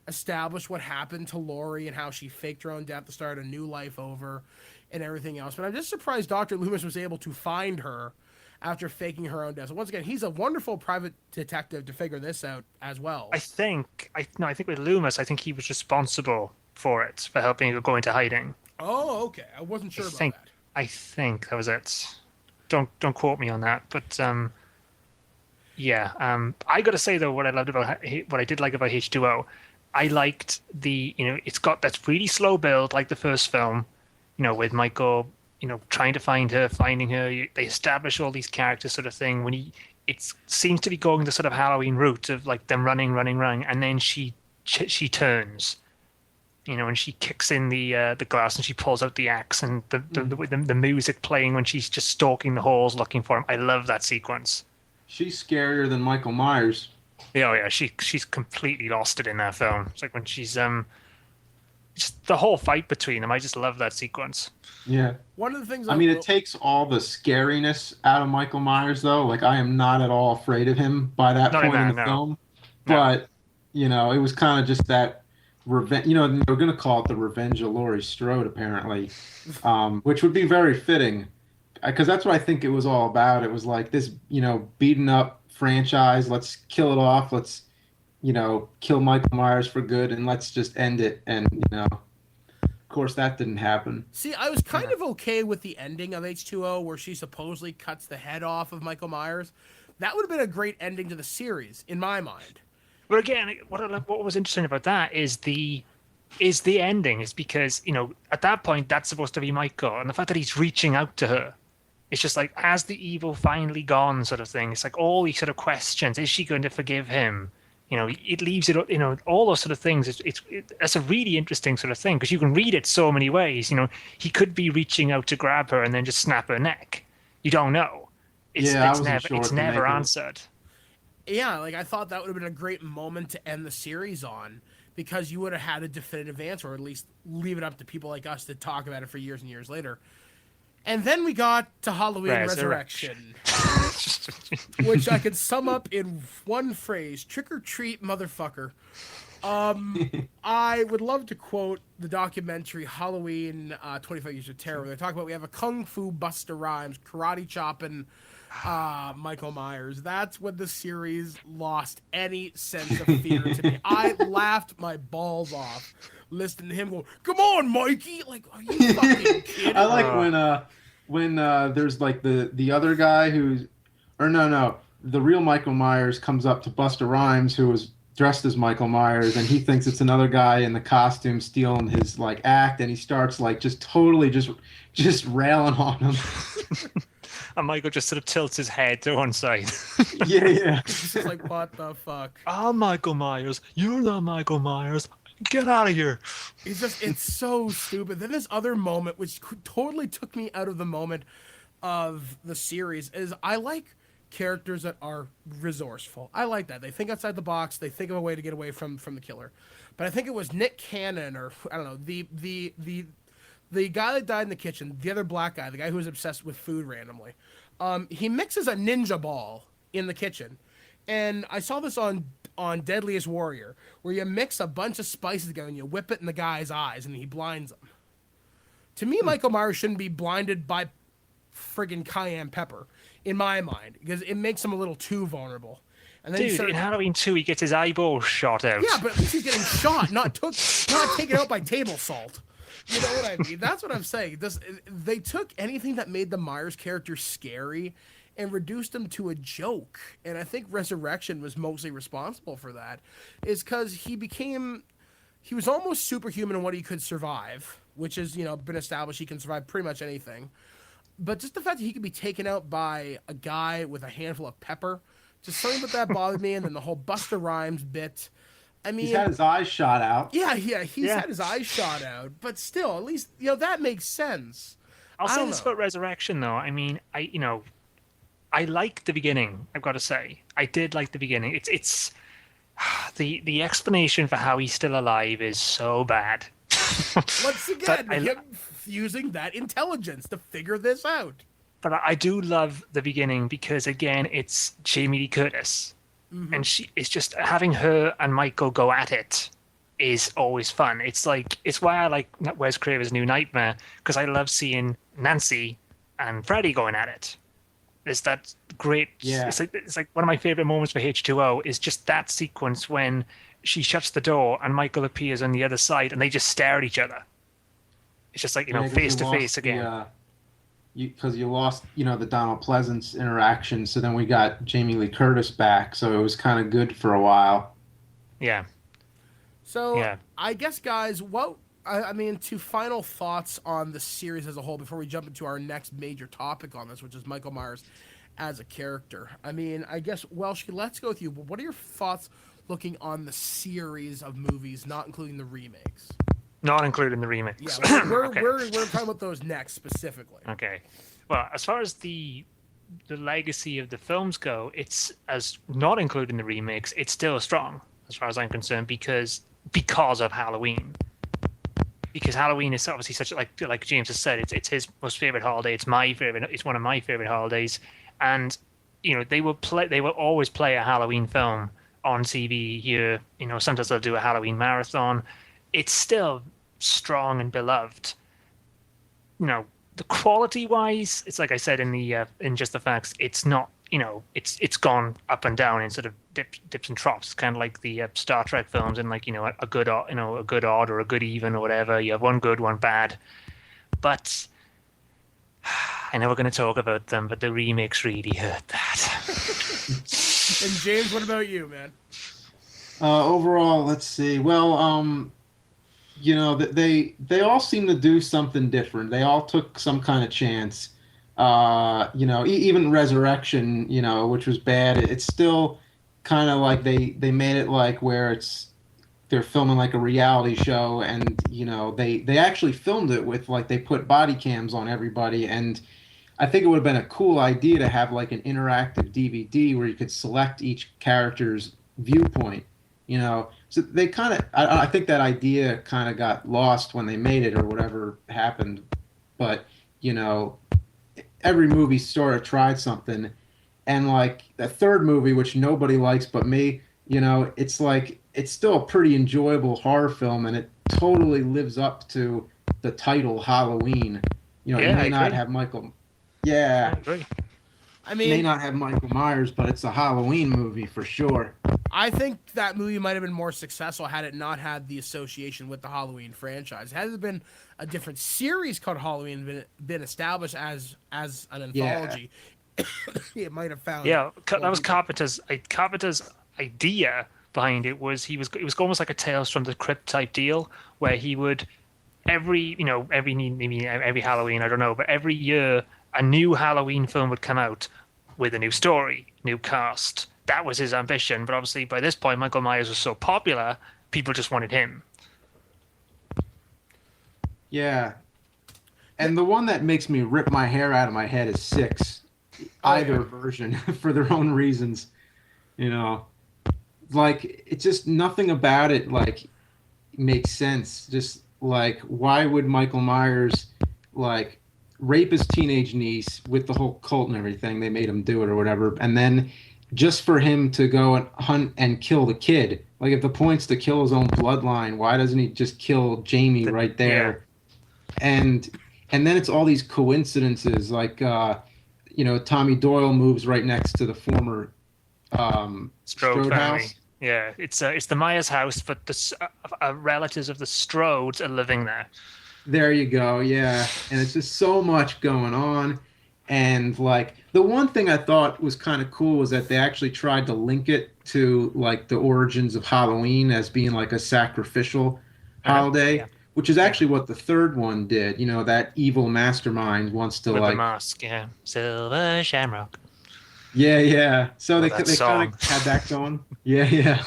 establish what happened to Lori and how she faked her own death to start a new life over and everything else. But I'm just surprised Dr. Loomis was able to find her after faking her own death. So once again, he's a wonderful private detective to figure this out as well. I think with Loomis, I think he was responsible for it, for helping her go into hiding. Oh, okay. I wasn't sure about that. I think that was it. Don't quote me on that, but I got to say though, what I did like about H2O, I liked it's got that really slow build like the first film, with Michael, trying to find her, finding her. They establish all these characters, sort of thing. When it seems to be going the sort of Halloween route of like them running, and then she turns, and she kicks in the glass and she pulls out the axe and the music playing when she's just stalking the halls looking for him. I love that sequence. She's scarier than Michael Myers. Yeah, she's completely lost it in that film. It's like when she's just the whole fight between them. I just love that sequence. Yeah. One of the things it takes all the scariness out of Michael Myers, though. Like, I am not at all afraid of him by that point in the film. But, it was kind of just that revenge. They were going to call it the Revenge of Laurie Strode, apparently, which would be very fitting. Because that's what I think it was all about. It was like this, beaten up franchise. Let's kill it off. Let's, kill Michael Myers for good, and let's just end it. And, of course, that didn't happen. See, I was kind of okay with the ending of H2O where she supposedly cuts the head off of Michael Myers. That would have been a great ending to the series, in my mind. But again, what was interesting about that is the ending, is because, at that point, that's supposed to be Michael. And the fact that he's reaching out to her, it's just like, has the evil finally gone, sort of thing. It's like all these sort of questions. Is she going to forgive him? It leaves it, all those sort of things. That's a really interesting sort of thing, because you can read it so many ways. He could be reaching out to grab her and then just snap her neck. You don't know. It's never answered. Yeah, like I thought that would have been a great moment to end the series on, because you would have had a definitive answer, or at least leave it up to people like us to talk about it for years and years later. And then we got to Halloween Resurrection. Which I could sum up in one phrase: trick or treat, motherfucker. I would love to quote the documentary Halloween 25 Years of Terror. They talk about we have a kung fu Busta Rhymes, karate chopping Michael Myers. That's when the series lost any sense of fear to me. I laughed my balls off listening to him go, "Come on, Mikey!" Like, are you fucking kidding? I like when there's like the other guy the real Michael Myers comes up to Busta Rhymes, who was dressed as Michael Myers, and he thinks it's another guy in the costume stealing his like act, and he starts like just totally just railing on him. And Michael just sort of tilts his head to one side. Yeah. It's just like, what the fuck? I'm Michael Myers. You're not Michael Myers. Get out of here. It's so stupid. Then this other moment, which totally took me out of the moment of the series, is I like characters that are resourceful. I like that. They think outside the box. They think of a way to get away from the killer. But I think it was Nick Cannon, or I don't know, the guy that died in the kitchen, the other black guy, the guy who was obsessed with food randomly. He mixes a ninja ball in the kitchen. And I saw this on Deadliest Warrior, where you mix a bunch of spices together and you whip it in the guy's eyes and he blinds them. To me, Michael Myers shouldn't be blinded by friggin' cayenne pepper, in my mind, because it makes him a little too vulnerable. And then in Halloween 2, he gets his eyeball shot out. Yeah, but at least he's getting shot, not taken out by table salt. You know what I mean? That's what I'm saying. They took anything that made the Myers character scary and reduced him to a joke. And I think Resurrection was mostly responsible for that, is because he was almost superhuman in what he could survive, which has, been established. He can survive pretty much anything. But just the fact that he could be taken out by a guy with a handful of pepper, just something about that bothered me. And then the whole Busta Rhymes bit. I mean, he's had his eyes shot out. Yeah, he's had his eyes shot out. But still, at least, that makes sense. I'll say this about Resurrection, though. I mean, I like the beginning, I've got to say. I did like the beginning. It's the explanation for how he's still alive is so bad. Once again, him using that intelligence to figure this out. But I do love the beginning because, again, it's Jamie Lee Curtis. And it's just having her and Michael go at it is always fun. It's why I like Wes Craven's New Nightmare, because I love seeing Nancy and Freddy going at it. It's that great. Yeah. It's like one of my favorite moments for H2O is just that sequence when she shuts the door and Michael appears on the other side and they just stare at each other. It's just like, face to face again. Because you lost, the Donald Pleasance interaction, so then we got Jamie Lee Curtis back, so it was kind of good for a while. Yeah. So, Yeah. I guess, guys, to final thoughts on the series as a whole before we jump into our next major topic on this, which is Michael Myers as a character. I mean, I guess, Welshie, let's go with you. What are your thoughts looking on the series of movies, not including the remakes? Not including the remix. Yeah, we're Okay. we're talking about those next specifically. Okay. Well, as far as the legacy of the films go, it's, as not including the remakes, it's still strong as far as I'm concerned because of Halloween. Because Halloween is obviously such like James has said, it's his most favorite holiday. It's one of my favorite holidays, and they will always play a Halloween film on TV here. Sometimes they'll do a Halloween marathon. It's still strong and beloved. The quality wise, it's like I said in Just the Facts, it's not, it's gone up and down in sort of dips and troughs, kind of like the Star Trek films, and a good odd or a good even or whatever. You have one good, one bad. But I know we're going to talk about them, but the remakes really hurt that. And James, what about you, man? Overall, let's see. Well, they all seem to do something different. They all took some kind of chance. Even Resurrection, which was bad, it's still kind of like they made it like where they're filming like a reality show, and they actually filmed it with they put body cams on everybody, and I think it would have been a cool idea to have like an interactive DVD where you could select each character's viewpoint. So they kind of, I think that idea kind of got lost when they made it or whatever happened. But, every movie sort of tried something. And like the third movie, which nobody likes but me, it's still a pretty enjoyable horror film, and it totally lives up to the title Halloween. It may not have Michael. Yeah. I mean, it may not have Michael Myers, but it's a Halloween movie for sure. I think that movie might have been more successful had it not had the association with the Halloween franchise. Had it been a different series called Halloween been established as an anthology, it might have found. Yeah, that was Carpenter's idea behind it. It was almost like a Tales from the Crypt type deal where he would every Halloween, I don't know, but every year a new Halloween film would come out with a new story, new cast. That was his ambition, but obviously by this point Michael Myers was so popular, people just wanted him. Yeah. And the one that makes me rip my hair out of my head is 6. Either version for their own reasons. It's just nothing about it makes sense. Just why would Michael Myers rape his teenage niece with the whole cult and everything? They made him do it or whatever, and then just for him to go and hunt and kill the kid. If the point's to kill his own bloodline, why doesn't he just kill Jamie right there? Yeah. And then it's all these coincidences, Tommy Doyle moves right next to the former Strode house. Yeah, it's the Myers house, but the relatives of the Strodes are living there. There you go, yeah. And it's just so much going on. And the one thing I thought was kind of cool was that they actually tried to link it to the origins of Halloween as being a sacrificial holiday, which is actually what the third one did. That evil mastermind wants to with the mask, yeah, Silver Shamrock. Yeah. So they kind of had that going. Yeah.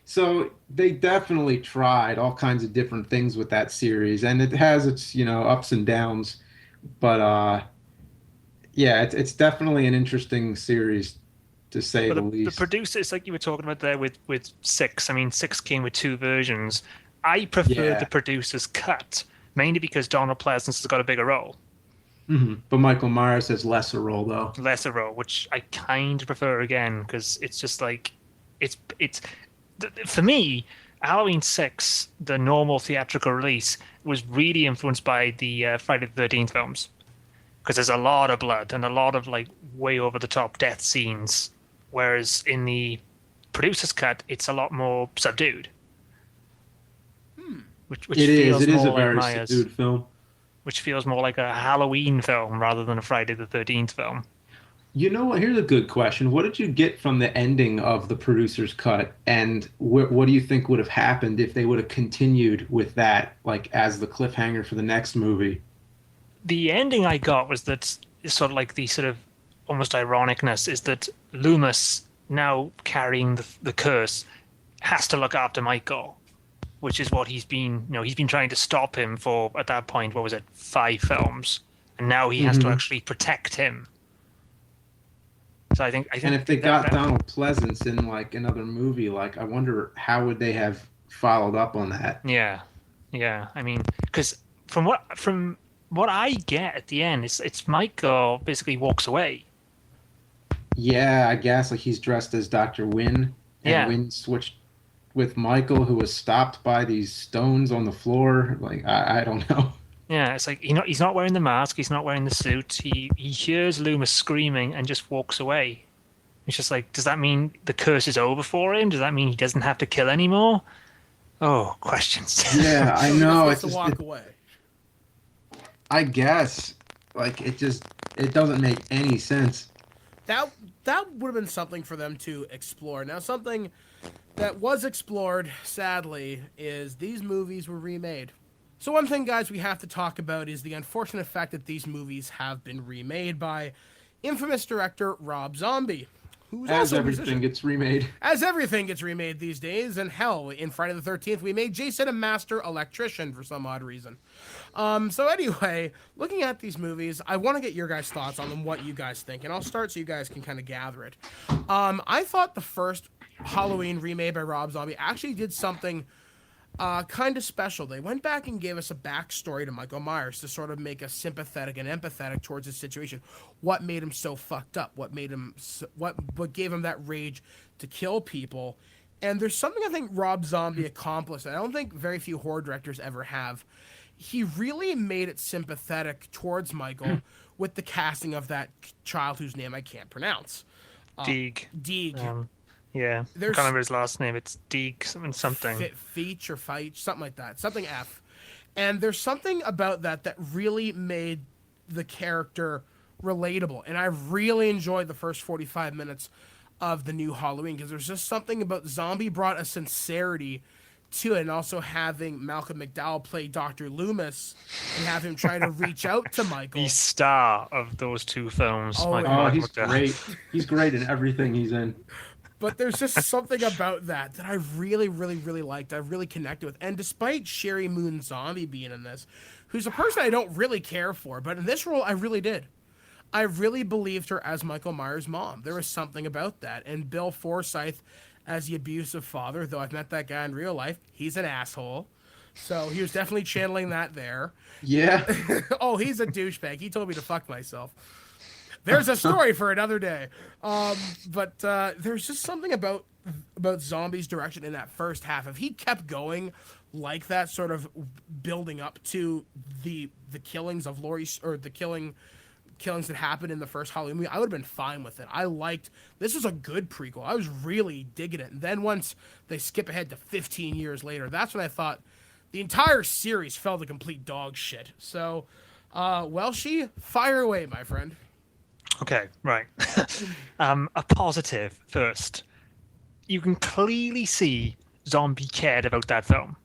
So they definitely tried all kinds of different things with that series, and it has its ups and downs, but it's definitely an interesting series to say the least. The producers, like you were talking about there with 6. I mean, 6 came with 2 versions. I prefer the producer's cut mainly because Donald Pleasance has got a bigger role. But Michael Myers has lesser role though. Lesser role, which I kind of prefer again because it's just like for me. Halloween 6, the normal theatrical release, was really influenced by the Friday the 13th films because there's a lot of blood and a lot of like way over the top death scenes, whereas in the producer's cut, it's a lot more subdued. Which It is. feels It is more a like very Myers, subdued film. which feels more like a Halloween film rather than a Friday the 13th film. You know what? Here's a good question. What did you get from the ending of the producer's cut, and what do you think would have happened if they would have continued with that, like as the cliffhanger for the next movie? The ending I got was that sort of like the sort of almost ironicness is that Loomis, now carrying the curse, has to look after Michael, which is what he's been trying to stop him for, at that point, what was it, 5 films, and now he has to actually protect him. So I think And if they got Donald Pleasance in like another movie, like I wonder how would they have followed up on that? Yeah. I mean, because from what I get at the end, it's Michael basically walks away. Yeah, I guess like he's dressed as Dr. Wynn, and Wynn switched with Michael, who was stopped by these stones on the floor. Like I don't know. Yeah, it's like he's not wearing the mask, he's not wearing the suit. He hears Loomis screaming and just walks away. It's just like, does that mean the curse is over for him? Does that mean he doesn't have to kill anymore? Oh, questions. Yeah, I know. It's to walk away. I guess like it doesn't make any sense. That would have been something for them to explore. Now, something that was explored, sadly, is these movies were remade. So one thing, guys, we have to talk about is the unfortunate fact that these movies have been remade by infamous director Rob Zombie, who's As also a everything musician. gets remade. As everything gets remade these days, and hell, in Friday the 13th, we made Jason a master electrician for some odd reason. So anyway, looking at these movies, I want to get your guys' thoughts on them, what you guys think, and I'll start so you guys can kind of gather it. I thought the first Halloween remade by Rob Zombie actually did something kind of special. They went back and gave us a backstory to Michael Myers to sort of make us sympathetic and empathetic towards his situation. What made him so fucked up? What made him? What gave him that rage to kill people? And there's something I think Rob Zombie accomplished. I don't think very few horror directors ever have. He really made it sympathetic towards Michael with the casting of that child whose name I can't pronounce. Deeg. Yeah, I There's- can't remember his last name. It's Deeg something. Feach or Feich, something like that. Something F. And there's something about that really made the character relatable. And I really enjoyed the first 45 minutes of the new Halloween because there's just something about Zombie brought a sincerity to it, and also having Malcolm McDowell play Dr. Loomis and have him try to reach out to Michael. The star of those 2 films. Oh, Michael Oh, he's McDowell. great. He's great in everything he's in. But there's just something about that I really, really, really liked. I really connected with. And despite Sherry Moon Zombie being in this, who's a person I don't really care for, but in this role, I really did. I really believed her as Michael Myers' mom. There was something about that. And Bill Forsyth as the abusive father, though I've met that guy in real life, he's an asshole. So he was definitely channeling that there. Yeah. Oh, he's a douchebag. He told me to fuck myself. There's a story for another day. But there's just something about Zombie's direction in that first half. If he kept going like that, sort of building up to the killings of Laurie, or the killings that happened in the first Halloween movie, I would have been fine with it. This was a good prequel. I was really digging it. And then once they skip ahead to 15 years later, that's when I thought the entire series fell to complete dog shit. So, Welshie, fire away, my friend. Okay, right. A positive first. You can clearly see Zombie cared about that film.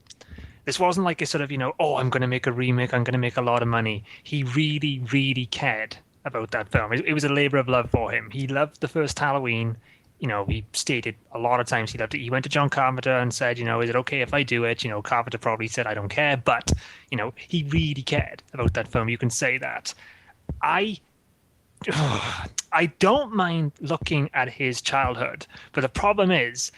This wasn't like a sort of, I'm going to make a remake, I'm going to make a lot of money. He really, really cared about that film. It was a labor of love for him. He loved the first Halloween. He stated a lot of times he loved it. He went to John Carpenter and said, is it okay if I do it? Carpenter probably said, I don't care. But, he really cared about that film. You can say that. I don't mind looking at his childhood, but the problem is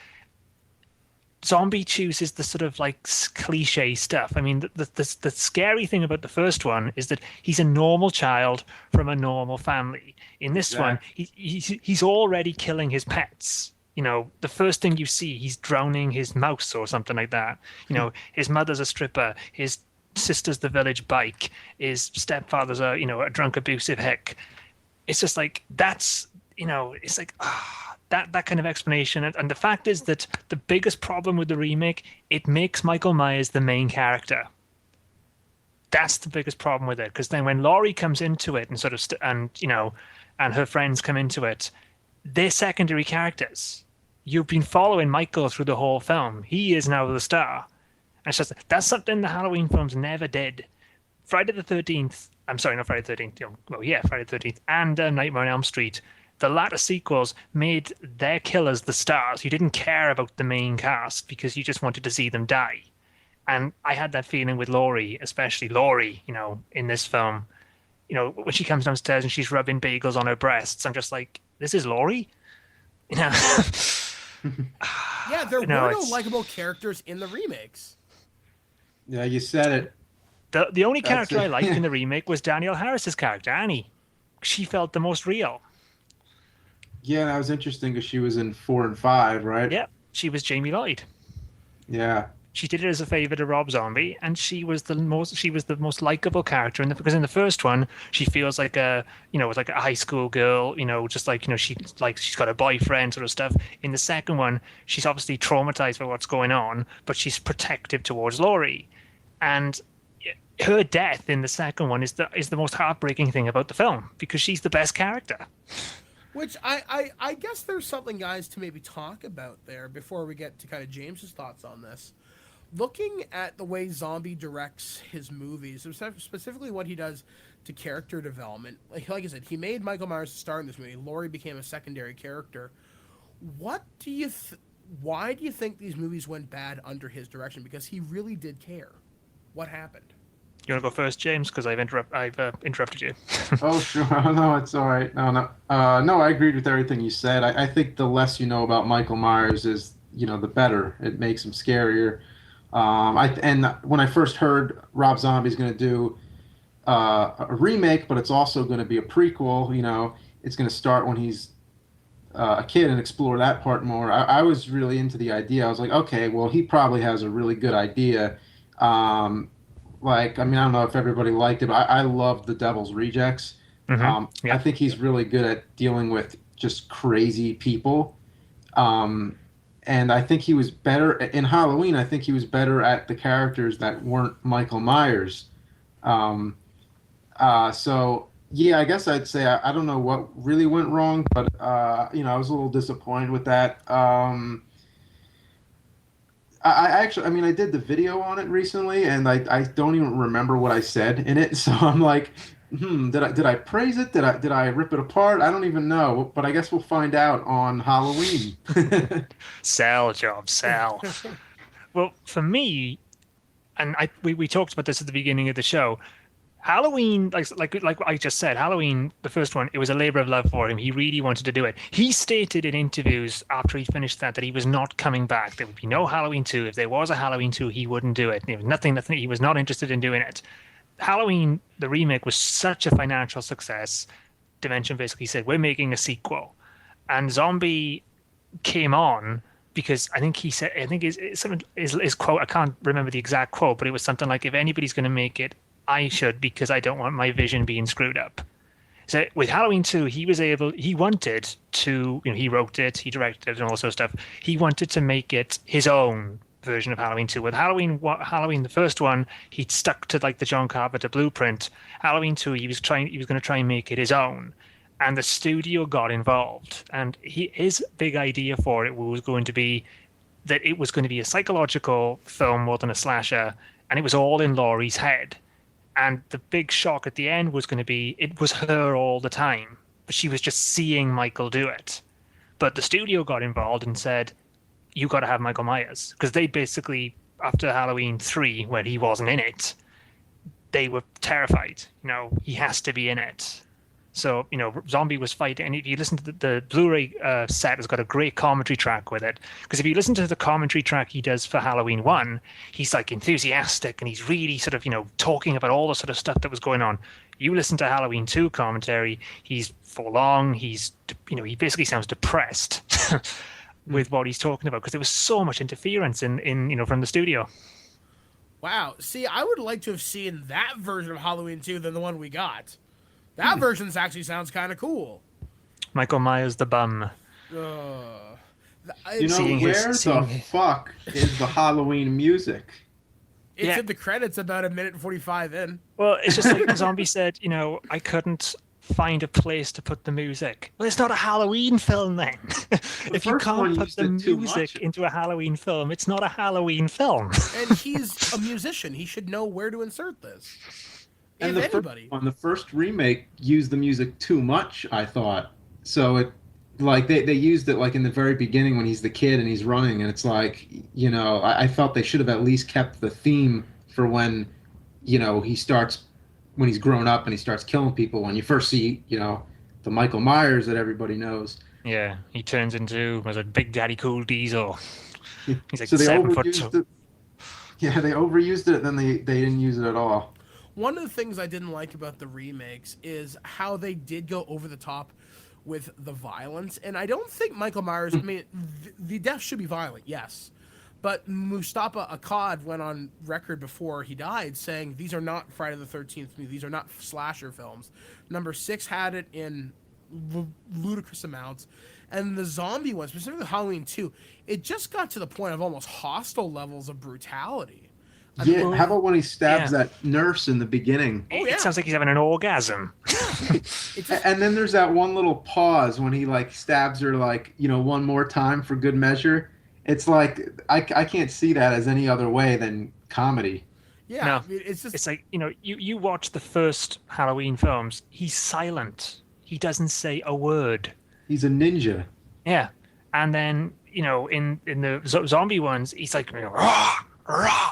Zombie chooses the sort of like cliche stuff. I mean, the scary thing about the first one is that he's a normal child from a normal family. In this one, he's already killing his pets. You know, the first thing you see, he's drowning his mouse or something like that. You know, his mother's a stripper, his sister's the village bike, his stepfather's a drunk abusive hick. It's just like that's it's like that kind of explanation. And the fact is that the biggest problem with the remake, it makes Michael Myers the main character. That's the biggest problem with it, because then when Laurie comes into it and sort of and her friends come into it, they're secondary characters. You've been following Michael through the whole film. He is now the star. And it's just that's something the Halloween films never did. Friday the 13th. I'm sorry, not Friday the 13th. Well, yeah, Friday the 13th and Nightmare on Elm Street. The latter sequels made their killers the stars. You didn't care about the main cast because you just wanted to see them die. And I had that feeling with Laurie, especially Laurie, in this film. When she comes downstairs and she's rubbing bagels on her breasts, I'm just like, this is Laurie? Yeah, there were no likable characters in the remakes. Yeah, you said it. The only character I liked in the remake was Danielle Harris's character, Annie. She felt the most real. Yeah, that was interesting because she was in 4 and 5, right? Yeah, she was Jamie Lloyd. Yeah. She did it as a favor to Rob Zombie, and she was the most likable character because in the first one she feels like it's like a high school girl, she's got a boyfriend sort of stuff. In the second one, she's obviously traumatized by what's going on, but she's protective towards Laurie, and her death in the second one is the most heartbreaking thing about the film because she's the best character. Which I guess there's something, guys, to maybe talk about there before we get to kind of James's thoughts on this. Looking at the way Zombie directs his movies, specifically what he does to character development, like I said, he made Michael Myers the star in this movie. Laurie became a secondary character. Why do you think these movies went bad under his direction? Because he really did care. What happened? You want to go first, James? Because I've interrupted you. Oh, sure. No, it's all right. No, I agreed with everything you said. I think the less you know about Michael Myers is, the better. It makes him scarier. And when I first heard Rob Zombie's going to do a remake, but it's also going to be a prequel, it's going to start when he's a kid and explore that part more. I was really into the idea. I was like, okay, well, he probably has a really good idea. I don't know if everybody liked it, but I loved The Devil's Rejects. Mm-hmm. I think he's really good at dealing with just crazy people. And I think he was better in Halloween. I think he was better at the characters that weren't Michael Myers. So yeah, I guess I'd say I don't know what really went wrong, but I was a little disappointed with that. I did the video on it recently, and I don't even remember what I said in it. So I'm like, did I praise it? Did I rip it apart? I don't even know, but I guess we'll find out on Halloween. Sell. Well, for me, and we talked about this at the beginning of the show. Halloween, like I just said, Halloween, the first one, it was a labor of love for him. He really wanted to do it. He stated in interviews after he finished that he was not coming back. There would be no Halloween 2. If there was a Halloween 2, he wouldn't do it. There was nothing. He was not interested in doing it. Halloween, the remake, was such a financial success. Dimension basically said, we're making a sequel. And Zombie came on because I think he said, his quote, I can't remember the exact quote, but it was something like, if anybody's going to make it, I should, because I don't want my vision being screwed up. So with Halloween 2, he wanted to, he wrote it, he directed it and all sorts of stuff. He wanted to make it his own version of Halloween 2. With Halloween, the first one, he'd stuck to like the John Carpenter blueprint. Halloween 2, he was going to try and make it his own. And the studio got involved. And his big idea for it was going to be that it was going to be a psychological film more than a slasher. And it was all in Laurie's head. And the big shock at the end was going to be, it was her all the time, but she was just seeing Michael do it. But the studio got involved and said, you got to have Michael Myers. Because they basically, after Halloween 3, where he wasn't in it, they were terrified. He has to be in it. So, Zombie was fighting, and if you listen to the Blu-ray set, has got a great commentary track with it. Because if you listen to the commentary track he does for Halloween 1, he's like enthusiastic, and he's really sort of, talking about all the sort of stuff that was going on. You listen to Halloween 2 commentary, he's full on, he basically sounds depressed with what he's talking about, because there was so much interference in from the studio. Wow. See, I would like to have seen that version of Halloween 2 than the one we got. That version actually sounds kind of cool. Michael Myers the bum. Where Seeing the fuck is the Halloween music? It's in the credits about 1:45 in. Well, it's just like the Zombie said, I couldn't find a place to put the music. Well, it's not a Halloween film then. If you can't put the music into a Halloween film, it's not a Halloween film. And he's a musician. He should know where to insert this. And the first remake used the music too much, I thought. So it, like, they used it like in the very beginning when he's the kid and he's running, and it's like, I felt they should have at least kept the theme for when, he starts, when he's grown up and he starts killing people. When you first see, the Michael Myers that everybody knows. Yeah, he turns into a Big Daddy Cool Diesel. He's like so they 7 foot overused tall. it. Yeah, they overused it, and then they didn't use it at all. One of the things I didn't like about the remakes is how they did go over the top with the violence. And I don't think Michael Myers, I mean, the deaths should be violent, yes. But Mustafa Akkad went on record before he died saying these are not Friday the 13th movies. These are not slasher films. Number 6 had it in ludicrous amounts. And the zombie one, specifically Halloween 2, it just got to the point of almost hostile levels of brutality. How about when he stabs that nurse in the beginning? It sounds like he's having an orgasm. And then there's that one little pause when he like stabs her like, one more time for good measure. It's like I can't see that as any other way than comedy. Yeah, no, I mean, it's like, you watch the first Halloween films, he's silent. He doesn't say a word. He's a ninja. Yeah. And then, in the zombie ones, he's like, rah!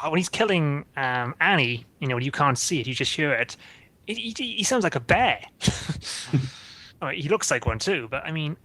When he's killing Annie, you can't see it, you just hear it. He sounds like a bear. I mean, he looks like one too, but I mean...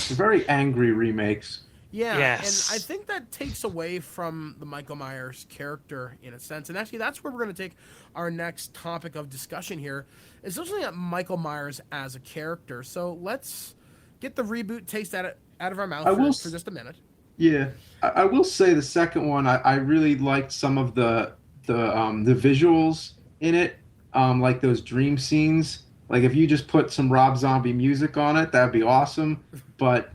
Very angry remakes. Yeah, yes. And I think that takes away from the Michael Myers character in a sense. And actually, that's where we're going to take our next topic of discussion here, is looking at Michael Myers as a character. So let's get the reboot taste out of our mouth for just a minute. Yeah, I will say the second one, I really liked some of the visuals in it, like those dream scenes. Like if you just put some Rob Zombie music on it, that'd be awesome. But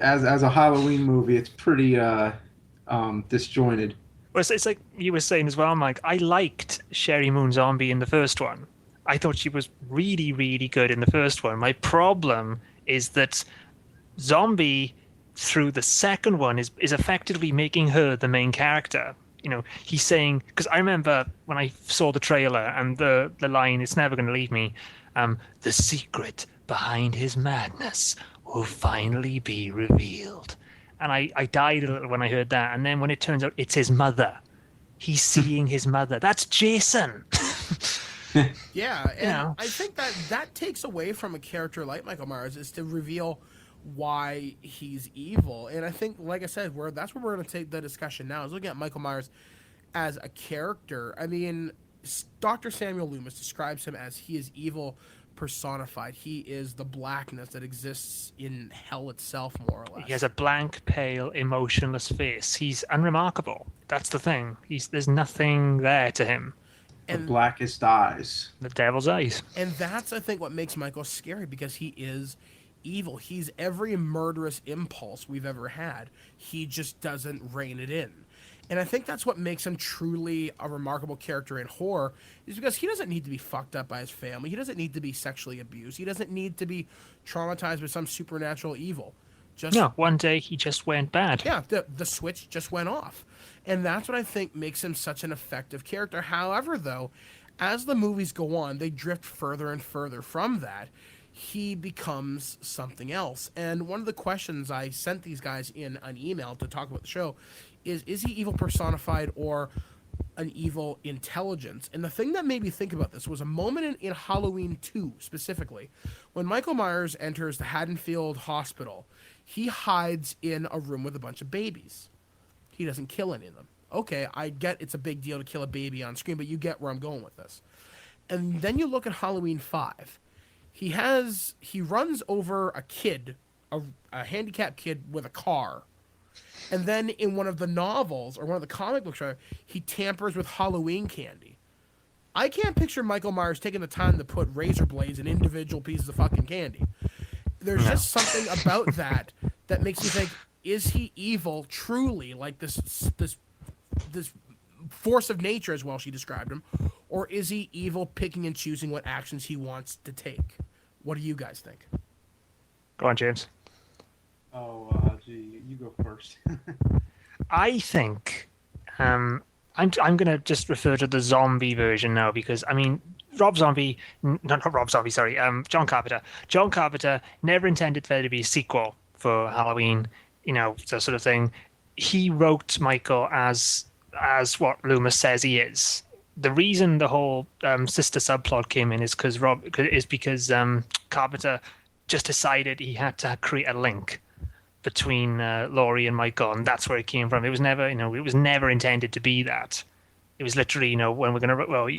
as a Halloween movie, it's pretty disjointed. Well, it's like you were saying as well, Mike. I liked Sherry Moon Zombie in the first one. I thought she was really, really good in the first one. My problem is that Zombie, through the second one, is effectively making her the main character. He's saying, because I remember when I saw the trailer and the line, "It's never going to leave me," the secret behind his madness will finally be revealed. And I died a little when I heard that. And then when it turns out it's his mother, he's seeing his mother. That's Jason. Yeah, and I think that takes away from a character like Michael Myers, is to reveal why he's evil. And I think, like I said, that's where we're going to take the discussion now, is looking at Michael Myers as a character. I mean, Dr. Samuel Loomis describes him as he is evil personified. He is the blackness that exists in hell itself, more or less. He has a blank, pale, emotionless face. He's unremarkable. That's the thing. There's nothing there to him. The blackest eyes. The devil's eyes. And that's, I think, what makes Michael scary, because he is evil. He's every murderous impulse we've ever had. He just doesn't rein it in. And I think that's what makes him truly a remarkable character in horror, is because he doesn't need to be fucked up by his family. He doesn't need to be sexually abused. He doesn't need to be traumatized by some supernatural evil. No, one day he just went bad. Yeah, the switch just went off. And that's what I think makes him such an effective character. However, though, as the movies go on, they drift further and further from that. He becomes something else. And one of the questions I sent these guys in an email to talk about the show is he evil personified, or an evil intelligence. And the thing that made me think about this was a moment in Halloween 2 specifically, when Michael Myers enters the Haddonfield Hospital. He hides in a room with a bunch of babies. He doesn't kill any of them. Okay, I get it's a big deal to kill a baby on screen, but you get where I'm going with this. And then you look at Halloween 5. He runs over a kid, a handicapped kid with a car. And then in one of the novels, or one of the comic books, he tampers with Halloween candy. I can't picture Michael Myers taking the time to put razor blades in individual pieces of fucking candy. There's just something about that makes me think, is he evil truly, like this force of nature, as well she described him, or is he evil picking and choosing what actions he wants to take? What do you guys think? Go on, James. Oh, gee, you go first. I think I'm gonna just refer to the zombie version now, because I mean John Carpenter. John Carpenter never intended for there to be a sequel for Halloween, that sort of thing. He wrote Michael as what Loomis says he is. The reason the whole sister subplot came in is because Carpenter just decided he had to create a link between Laurie and Michael, and that's where it came from. It was never, it was never intended to be that. It was literally, when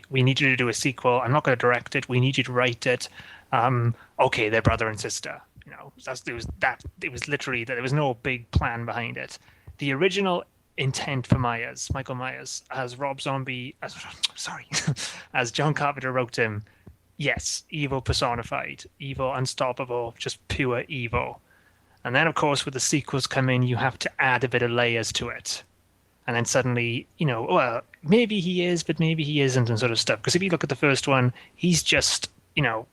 we need you to do a sequel. I'm not going to direct it. We need you to write it. Okay, they're brother and sister. It was literally that. There was no big plan behind it. The original intent for Michael Myers, as Rob Zombie, as John Carpenter wrote him, yes, evil personified, evil, unstoppable, just pure evil. And then, of course, with the sequels come in, you have to add a bit of layers to it. And then suddenly, well, maybe he is, but maybe he isn't, and sort of stuff. Because if you look at the first one, he's just,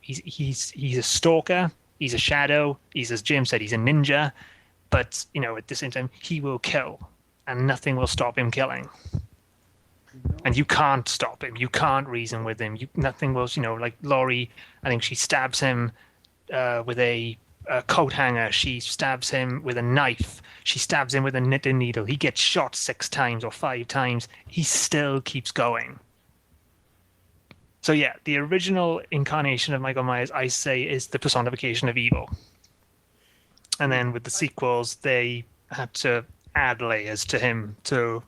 he's a stalker, he's a shadow, he's, as Jim said, he's a ninja. But, at the same time, he will kill, and nothing will stop him killing. And you can't stop him. You can't reason with him. Nothing will, like Laurie, I think she stabs him with a coat hanger. She stabs him with a knife. She stabs him with a knitting needle. He gets shot 6 times or 5 times. He still keeps going. So yeah, the original incarnation of Michael Myers, I say, is the personification of evil. And then with the sequels, they had to add layers to him to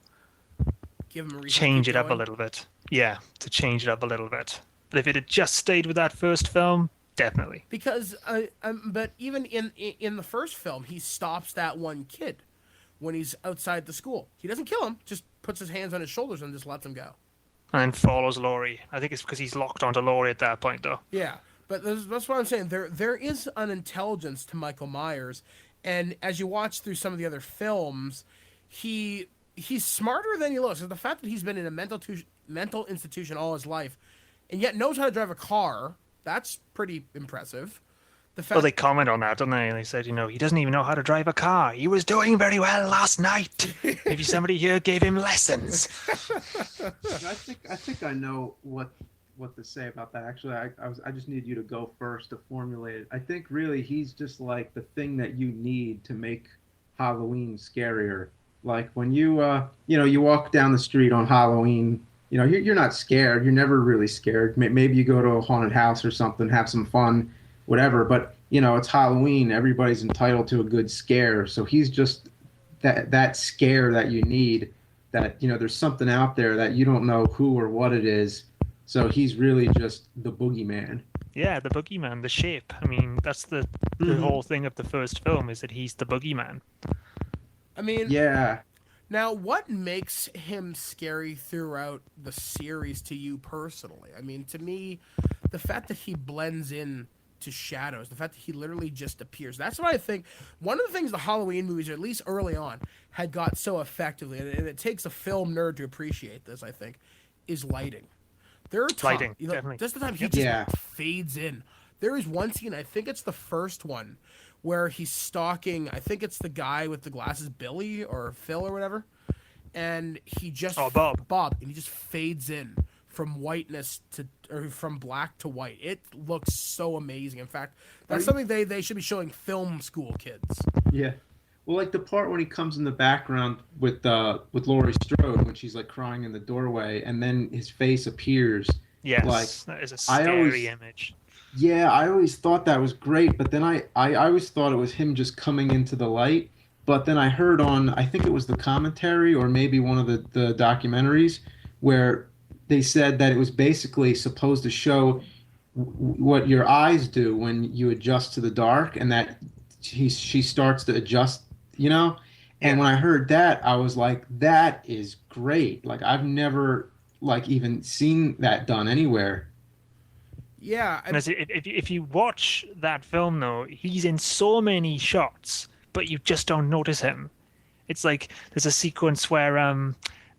Give him a reason change to it keep up a going. little bit. Yeah, to change it up a little bit. But if it had just stayed with that first film, definitely. Because, but even in the first film, he stops that one kid when he's outside the school. He doesn't kill him, just puts his hands on his shoulders and just lets him go. And then follows Laurie. I think it's because he's locked onto Laurie at that point, though. Yeah, but that's what I'm saying. There is an intelligence to Michael Myers, and as you watch through some of the other films, he's smarter than he looks. And the fact that he's been in a mental institution all his life, and yet knows how to drive a car, that's pretty impressive. The fact, Well, they comment on that, don't they? They said, he doesn't even know how to drive a car. He was doing very well last night. Maybe somebody here gave him lessons. I think I know what to say about that. Actually, I just need you to go first to formulate it. I think really he's just like the thing that you need to make Halloween scarier. Like when you you walk down the street on Halloween, you're not scared. You're never really scared. Maybe you go to a haunted house or something, have some fun, whatever. But it's Halloween. Everybody's entitled to a good scare. So he's just that scare that you need. That there's something out there that you don't know who or what it is. So he's really just the boogeyman. Yeah, the boogeyman, the shape. I mean, that's the whole thing of the first film, is that he's the boogeyman. I mean, Yeah. Now, what makes him scary throughout the series to you personally? I mean, to me, the fact that he blends in to shadows, the fact that he literally just appears. That's what I think. One of the things the Halloween movies, or at least early on, had got so effectively, and it takes a film nerd to appreciate this, I think, is lighting. There are times, Lighting, definitely. just the time he just fades in. There is one scene, I think it's the first one, where he's stalking, I think it's the guy with the glasses, Billy or Phil or whatever, and he just Bob, and he just fades in from whiteness from black to white. It looks so amazing. In fact, that's something they should be showing film school kids. Yeah. Well, like the part when he comes in the background with Laurie Strode when she's like crying in the doorway, and then his face appears. Yes, Like, that is a I always, scary image. yeah, I always thought that was great, but then I always thought it was him just coming into the light. But then I heard on, I think it was the commentary or maybe one of the documentaries where they said that it was basically supposed to show what your eyes do when you adjust to the dark, and that she starts to adjust, you know? And Yeah. when I heard that, I was like, that is great. Like, I've never like even seen that done anywhere. Yeah, And if you watch that film, though, he's in so many shots, but you just don't notice him. It's like there's a sequence where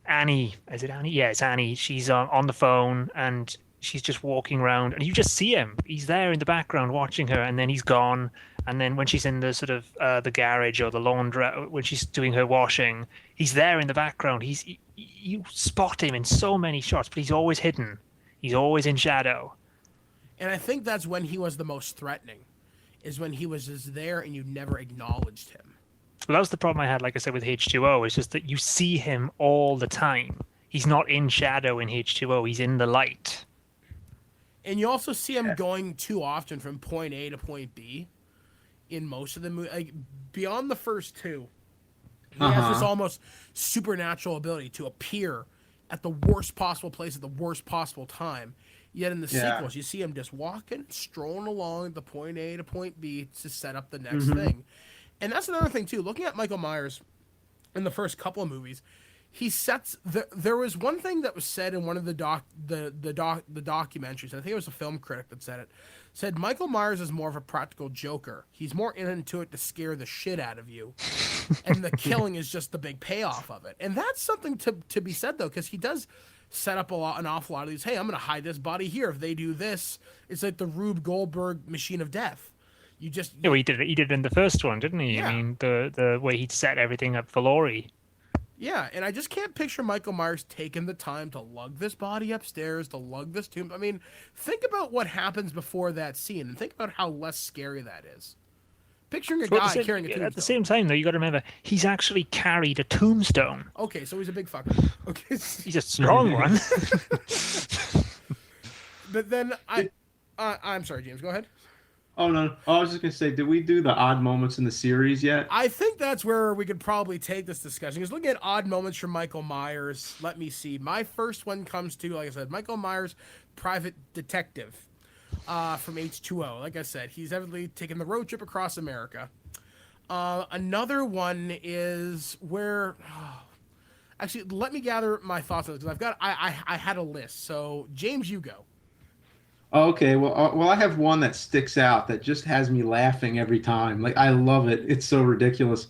Annie, is it Annie? Yeah, it's Annie. She's on the phone and she's just walking around, and you just see him. He's there in the background watching her, and then he's gone. And then when she's in the sort of the garage or the laundry, when she's doing her washing, he's there in the background. You spot him in so many shots, but he's always hidden. He's always in shadow. and I think that's when he was the most threatening, is when he was just there and you never acknowledged him. Well, that was the problem I had, like I said, with H2O. It's just that you see him all the time. He's not in shadow in H2O. He's in the light. And you also see him going too often from point A to point B in most of the movie. Like, beyond the first two, he has this almost supernatural ability to appear at the worst possible place at the worst possible time. Yet in the sequels, you see him just walking, strolling along the point A to point B to set up the next thing. And that's another thing, too. Looking at Michael Myers in the first couple of movies, he sets there was one thing that was said in one of the documentaries. I think it was a film critic that said it. Said Michael Myers is more of a practical joker. He's more into it to scare the shit out of you, and the killing is just the big payoff of it. And that's something to be said, though, because he does set up an awful lot of these. Hey, I'm going to hide this body here. If they do this, it's like the Rube Goldberg machine of death. You just Yeah, well, he did it in the first one, didn't he? Yeah. I mean, the way he'd set everything up for Laurie. Yeah, and I just can't picture Michael Myers taking the time to lug this body upstairs, to lug this tomb. I mean, think about what happens before that scene, and think about how less scary that is. Picturing a But guy carrying a tombstone. at the same time, though, you got to remember he's actually carried a tombstone. Okay, so he's a big fucker. Okay, He's a strong one. but then I'm sorry, James. Go ahead. Oh no! Oh, I was just gonna say, did we do the odd moments in the series yet? I think that's where we could probably take this discussion. Because looking at odd moments from Michael Myers, let me see. My first one comes to, like I said, Michael Myers, private detective, from H2O. Like I said, he's evidently taking the road trip across America. Another one is where, actually, let me gather my thoughts on this because I had a list. So James, you go. Okay, well, I have one that sticks out that just has me laughing every time. Like, I love it. It's so ridiculous.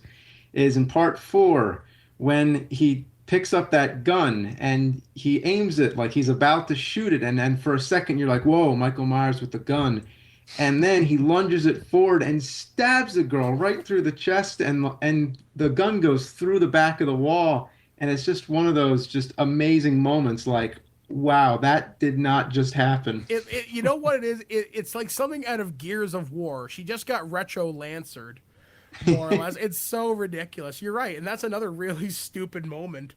Is in part 4 when he picks up that gun and he aims it like he's about to shoot it, and then for a second you're like, whoa, Michael Myers with the gun. And then he lunges it forward and stabs the girl right through the chest, and the gun goes through the back of the wall. And it's just one of those just amazing moments, like, wow, that did not just happen. You know what it is? It's like something out of Gears of War. She just got retro lancered, more or less. It's so ridiculous. You're right. And that's another really stupid moment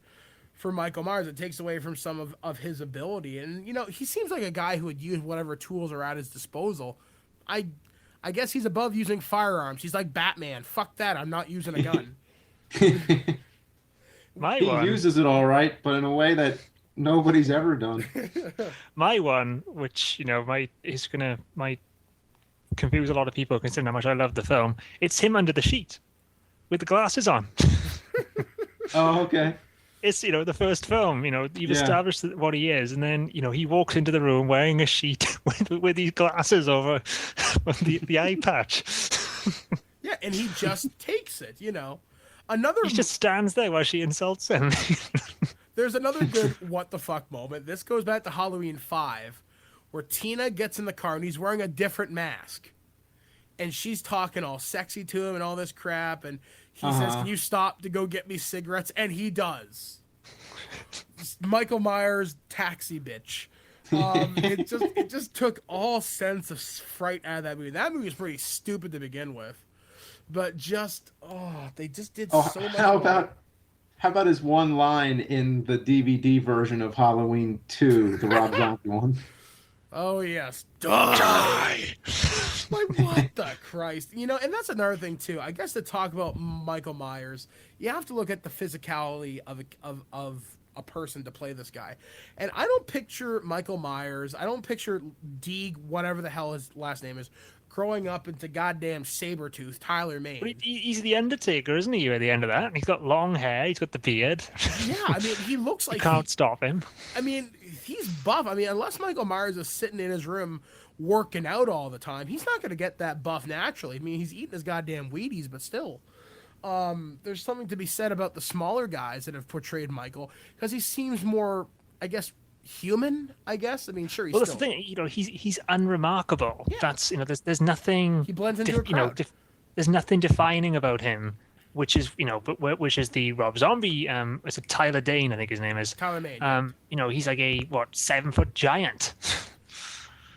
for Michael Myers. It takes away from some of his ability. And, you know, he seems like a guy who would use whatever tools are at his disposal. I guess he's above using firearms. He's like Batman. Fuck that. I'm not using a gun. He uses it all right, but in a way that nobody's ever done. My one, which might confuse a lot of people considering how much I love the film. It's him under the sheet with the glasses on. Oh, okay. It's the first film. You've established what he is, and then he walks into the room wearing a sheet with these glasses over the eye patch. Yeah, and he just takes it. He just stands there while she insults him. There's another good what the fuck moment. This goes back to Halloween 5, where Tina gets in the car and he's wearing a different mask. And she's talking all sexy to him and all this crap. And he says, "Can you stop to go get me cigarettes?" And he does. Michael Myers, taxi bitch. It just took all sense of fright out of that movie. That movie is pretty stupid to begin with. but just they just did Oh, so much. how about his one line in the DVD version of Halloween 2, the Rob Zombie one? Oh yes, die! Like what the Christ, you know? And that's another thing too. I guess to talk about Michael Myers, you have to look at the physicality of a person to play this guy. And I don't picture Michael Myers. I don't picture Deeg, whatever the hell his last name is, growing up into goddamn Sabretooth Tyler Mane. But he's the Undertaker, isn't he? At the end of that, he's got long hair. He's got the beard. Yeah, I mean, he looks like you can't stop him. I mean, he's buff. I mean, unless Michael Myers is sitting in his room working out all the time, he's not going to get that buff naturally. I mean, he's eating his goddamn Wheaties, but still. There's something to be said about the smaller guys that have portrayed Michael, because he seems more, I guess, human. I mean, sure, he's that's the thing. You know, he's unremarkable. Yeah. That's, you know, there's nothing. He blends into a crowd. There's nothing defining about him, which is, you know, which is the Rob Zombie. It's a Tyler Dane, I think his name is. Tyler Dane. You know, he's like a 7-foot giant.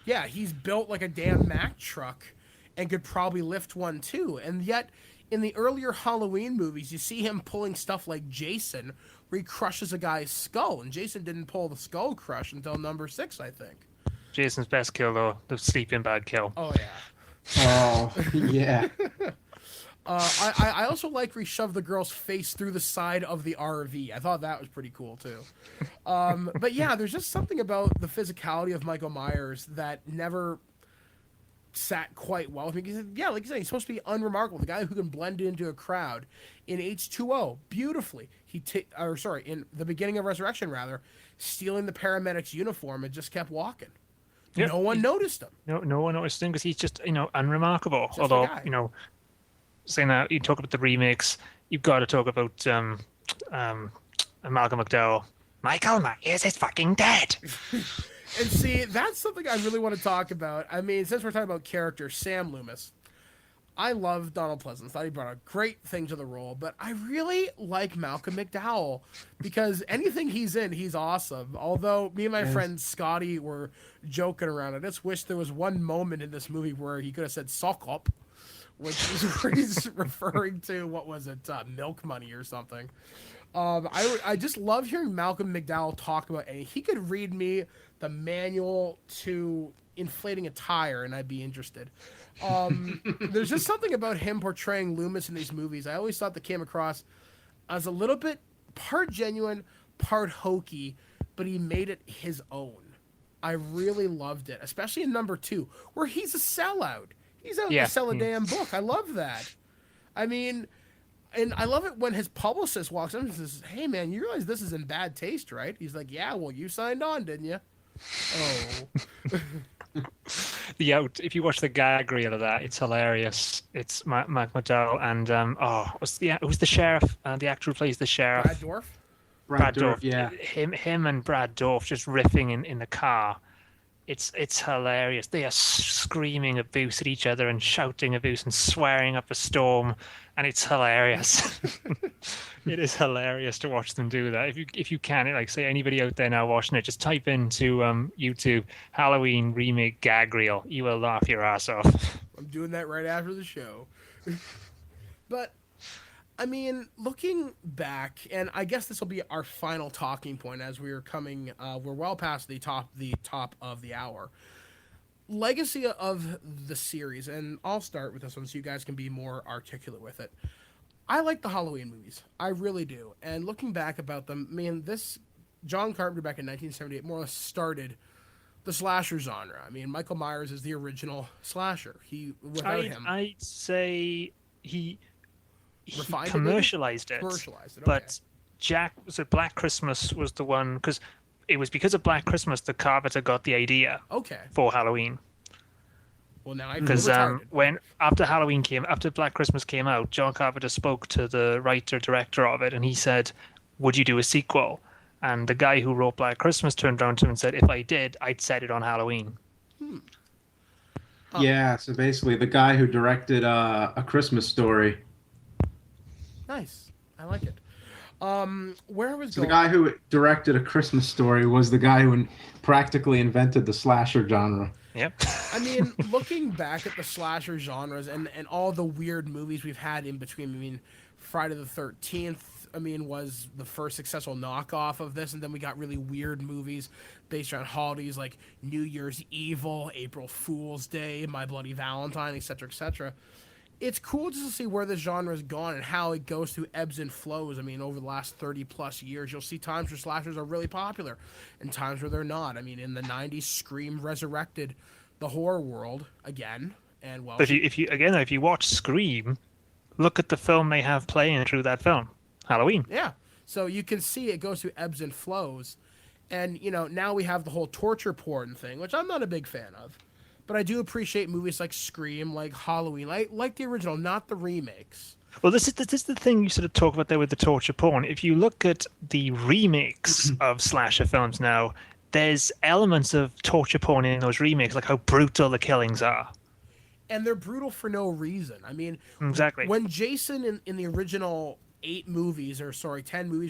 Yeah, he's built like a damn Mack truck, and could probably lift one too. And yet, in the earlier Halloween movies, you see him pulling stuff like Jason, where he crushes a guy's skull. And Jason didn't pull the skull crush until number 6, I think. Jason's best kill, though, the sleeping bag kill. Oh, yeah. Oh, yeah. I also like where he shoved the girl's face through the side of the RV. I thought that was pretty cool, too. But yeah, there's just something about the physicality of Michael Myers that never sat quite well with me. Because, yeah, like you said, he's supposed to be unremarkable. The guy who can blend into a crowd in H2O beautifully. In the beginning of Resurrection, rather, stealing the paramedic's uniform and just kept walking. Yep. No one noticed him. No one noticed him because he's just, you know, unremarkable. Just although, you know, saying that, you talk about the remakes, you've got to talk about Malcolm McDowell. Michael Myers is fucking dead. And see, that's something I really want to talk about. I mean, since we're talking about characters, Sam Loomis. I love Donald Pleasance. Thought he brought a great thing to the role, but I really like Malcolm McDowell because anything he's in, he's awesome. Although me and my friend Scotty were joking around. I just wish there was one moment in this movie where he could have said "sock up," which is where he's referring to, what was it, milk money or something. I just love hearing Malcolm McDowell talk about it. He could read me the manual to inflating a tire and I'd be interested. There's just something about him portraying Loomis in these movies. I always thought that came across as a little bit part genuine, part hokey, but he made it his own. I really loved it, especially in number 2, where he's a sellout. He's out to sell a damn book. I love that. I mean, and I love it when his publicist walks in and says, "Hey, man, you realize this is in bad taste, right?" He's like, "Yeah, well, you signed on, didn't you?" Oh. If you watch the gag reel of that, it's hilarious. It's Mike McDowell and who's the sheriff? The actor who plays the sheriff. Brad Dourif. Brad Dourif. Yeah. Him and Brad Dourif just riffing in the car. It's hilarious. They are screaming abuse at each other and shouting abuse and swearing up a storm, and it's hilarious. It is hilarious to watch them do that. If you can, like, say anybody out there now watching it, just type into YouTube Halloween remake gag reel. You will laugh your ass off. I'm doing that right after the show. But I mean, looking back, and I guess this will be our final talking point as we're well past the top of the hour. Legacy of the series, and I'll start with this one so you guys can be more articulate with it. I like the Halloween movies. I really do. And looking back about them, man, John Carpenter back in 1978 more or less started the slasher genre. I mean, Michael Myers is the original slasher. I'd say he refined commercialized it. Commercialized it, okay. But Black Christmas was the one, because it was because of Black Christmas that Carpenter got the idea for Halloween. Well, now I because after Black Christmas came out, John Carpenter spoke to the director of it, and he said, "Would you do a sequel?" And the guy who wrote Black Christmas turned around to him and said, "If I did, I'd set it on Halloween." Yeah, so basically the guy who directed A Christmas Story. Nice. I like it. Where I was So going. the guy who directed A Christmas Story was the guy who practically invented the slasher genre. Yep. I mean, looking back at the slasher genres and all the weird movies we've had in between, I mean, Friday the 13th, I mean, was the first successful knockoff of this, and then we got really weird movies based around holidays like New Year's Evil, April Fool's Day, My Bloody Valentine, etc., etc. It's cool just to see where this genre has gone and how it goes through ebbs and flows. I mean, over the last 30 plus years, you'll see times where slashers are really popular and times where they're not. I mean, in the 90s, Scream resurrected the horror world again. And well, But if you watch Scream, look at the film they have playing through that film, Halloween. yeah. So you can see it goes through ebbs and flows. And, you know, now we have the whole torture porn thing, which I'm not a big fan of. But I do appreciate movies like Scream, like Halloween, like the original, not the remakes. Well, this is the thing you sort of talk about there with the torture porn. If you look at the remakes of slasher films now, there's elements of torture porn in those remakes, like how brutal the killings are. And they're brutal for no reason. I mean, Exactly. when Jason in the original 10 movies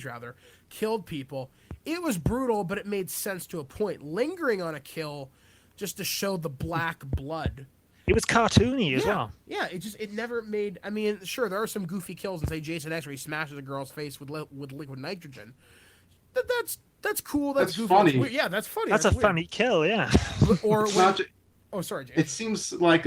rather, killed people, it was brutal, but it made sense to a point. Lingering on a kill just to show the black blood. It was cartoony as well. Yeah, it never made. I mean, sure, there are some goofy kills in say Jason X where he smashes a girl's face with liquid nitrogen. That's cool. That's goofy. funny. That's weird. Yeah, that's funny. That's a weird. funny kill, yeah. Or It's when, not ju- oh, sorry, James. It seems like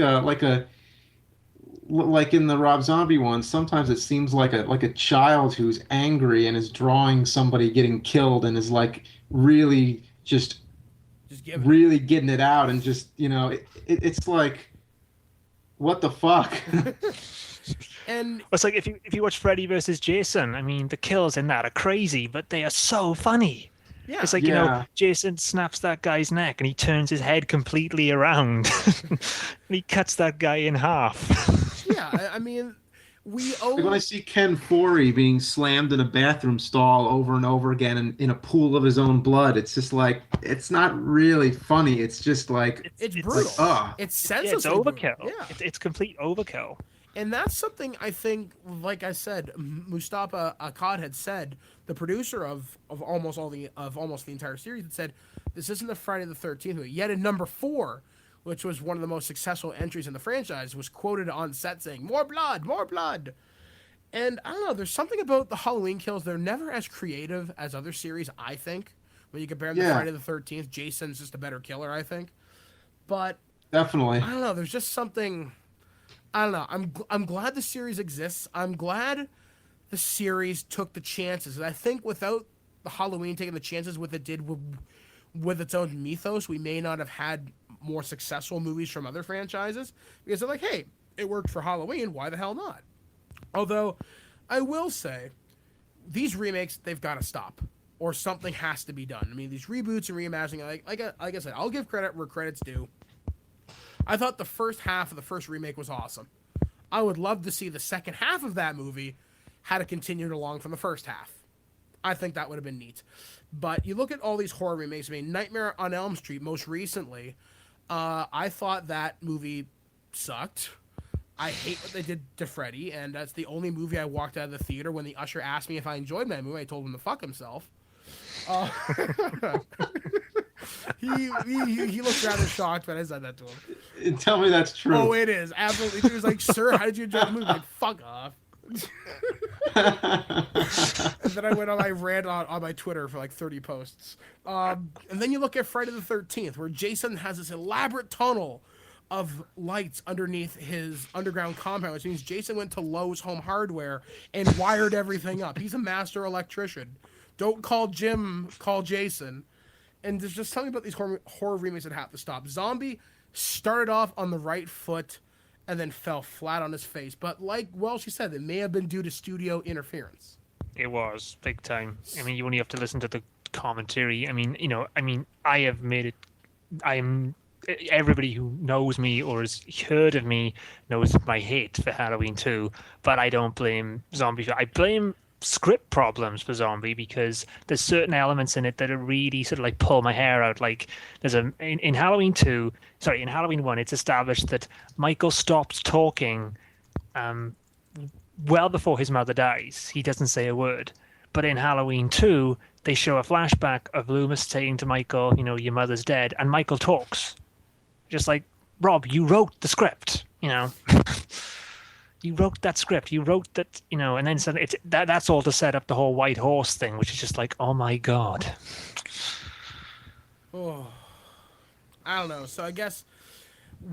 in the Rob Zombie one, sometimes it seems like a child who's angry and is drawing somebody getting killed and is like really just give it. really getting it out, and just, you know, it's like, what the fuck? And It's like if you watch Freddy versus Jason, I mean, the kills in that are crazy, but they are so funny. yeah, It's like, you know, Yeah. Jason snaps that guy's neck and he turns his head completely around and he cuts that guy in half. yeah. I mean, we owe. Like when I see Ken Foree being slammed in a bathroom stall over and over again in a pool of his own blood, it's just like, it's not really funny. It's just like, It's It's brutal. like, ah. It's Yeah, it's senselessly overkill. brutal. Yeah. It's complete overkill. And that's something I think, like I said, Mustafa Akkad had said, the producer of almost the entire series, had said, this isn't the Friday the 13th movie. Yet in number 4, which was one of the most successful entries in the franchise, was quoted on set saying, "More blood, more blood." And I don't know, there's something about the Halloween kills. They're never as creative as other series, I think. When you compare them to Yeah. Friday the 13th, Jason's just a better killer, I think. But Definitely. I don't know. There's just something. I don't know. I'm glad the series exists. I'm glad the series took the chances. And I think without the Halloween taking the chances with it did with its own mythos, we may not have had more successful movies from other franchises, because they're like, hey, it worked for Halloween. Why the hell not? Although I will say, these remakes, they've got to stop, or something has to be done. I mean, these reboots and reimagining, like I said, I'll give credit where credit's due. I thought the first half of the first remake was awesome. I would love to see the second half of that movie had it continued along from the first half. I think that would have been neat. But you look at all these horror remakes. I mean, Nightmare on Elm Street, most recently, I thought that movie sucked. I hate what they did to Freddy, and that's the only movie I walked out of the theater when the usher asked me if I enjoyed my movie. I told him to fuck himself. He looked rather shocked when I said that to him. Tell me that's true. Oh, it is. Absolutely. He was like, "Sir, how did you enjoy the movie?" Like, fuck off. And then I went on my rant on my Twitter for like 30 posts. And then you look at Friday the 13th, where Jason has this elaborate tunnel of lights underneath his underground compound, which means Jason went to Lowe's Home Hardware and wired everything up. He's a master electrician. Don't call Jim, call Jason. And there's just something about these horror remakes that have to stop. Zombie started off on the right foot and then fell flat on his face. But like she said, it may have been due to studio interference. It was big time. I mean, you only have to listen to the commentary. I mean, I have made it. Everybody who knows me or has heard of me knows my hate for Halloween 2, but I don't blame Zombie. I blame script problems for Zombie, because there's certain elements in it that are really sort of like pull my hair out. Like there's in Halloween 1, it's established that Michael stops talking well before his mother dies. He doesn't say a word. But in Halloween 2, they show a flashback of Loomis saying to Michael, your mother's dead, and Michael talks. Just like, Rob, you wrote the script, You wrote that script. You wrote that, and then suddenly that's all to set up the whole white horse thing, which is just like, oh my God. Oh, I don't know. So I guess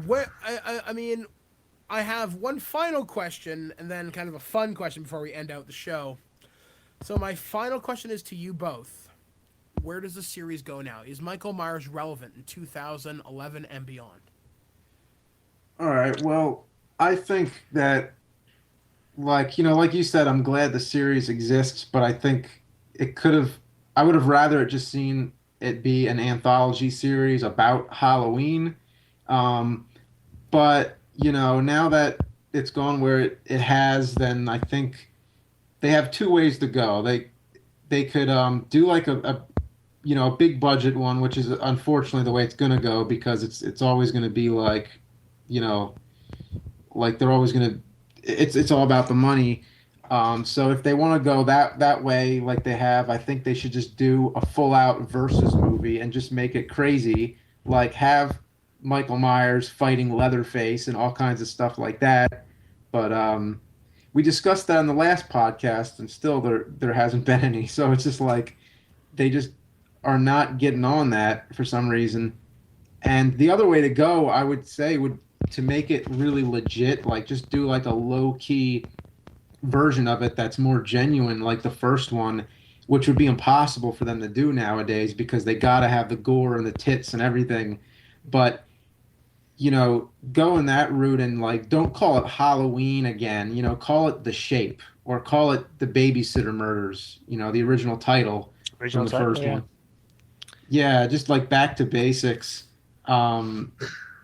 I mean, I have one final question and then kind of a fun question before we end out the show. So my final question is to you both. Where does the series go now? Is Michael Myers relevant in 2011 and beyond? All right. Well, I think that, like you said, I'm glad the series exists, but I think I would have rather it just seen it be an anthology series about Halloween. But, now that it's gone where it has, then I think they have two ways to go. They could do like a big budget one, which is unfortunately the way it's going to go, because it's always going to be like, like they're always going to, it's all about the money. So if they want to go that way, like they have, I think they should just do a full out versus movie and just make it crazy. Like have Michael Myers fighting Leatherface and all kinds of stuff like that. But we discussed that in the last podcast, and still there hasn't been any. So it's just like they just are not getting on that for some reason. And the other way to go, I would say, would to make it really legit, like just do like a low key version of it that's more genuine, like the first one, which would be impossible for them to do nowadays because they got to have the gore and the tits and everything. But go in that route and like don't call it Halloween again, call it The Shape or call it The Babysitter Murders, the original title from the first one. Yeah, just like back to basics.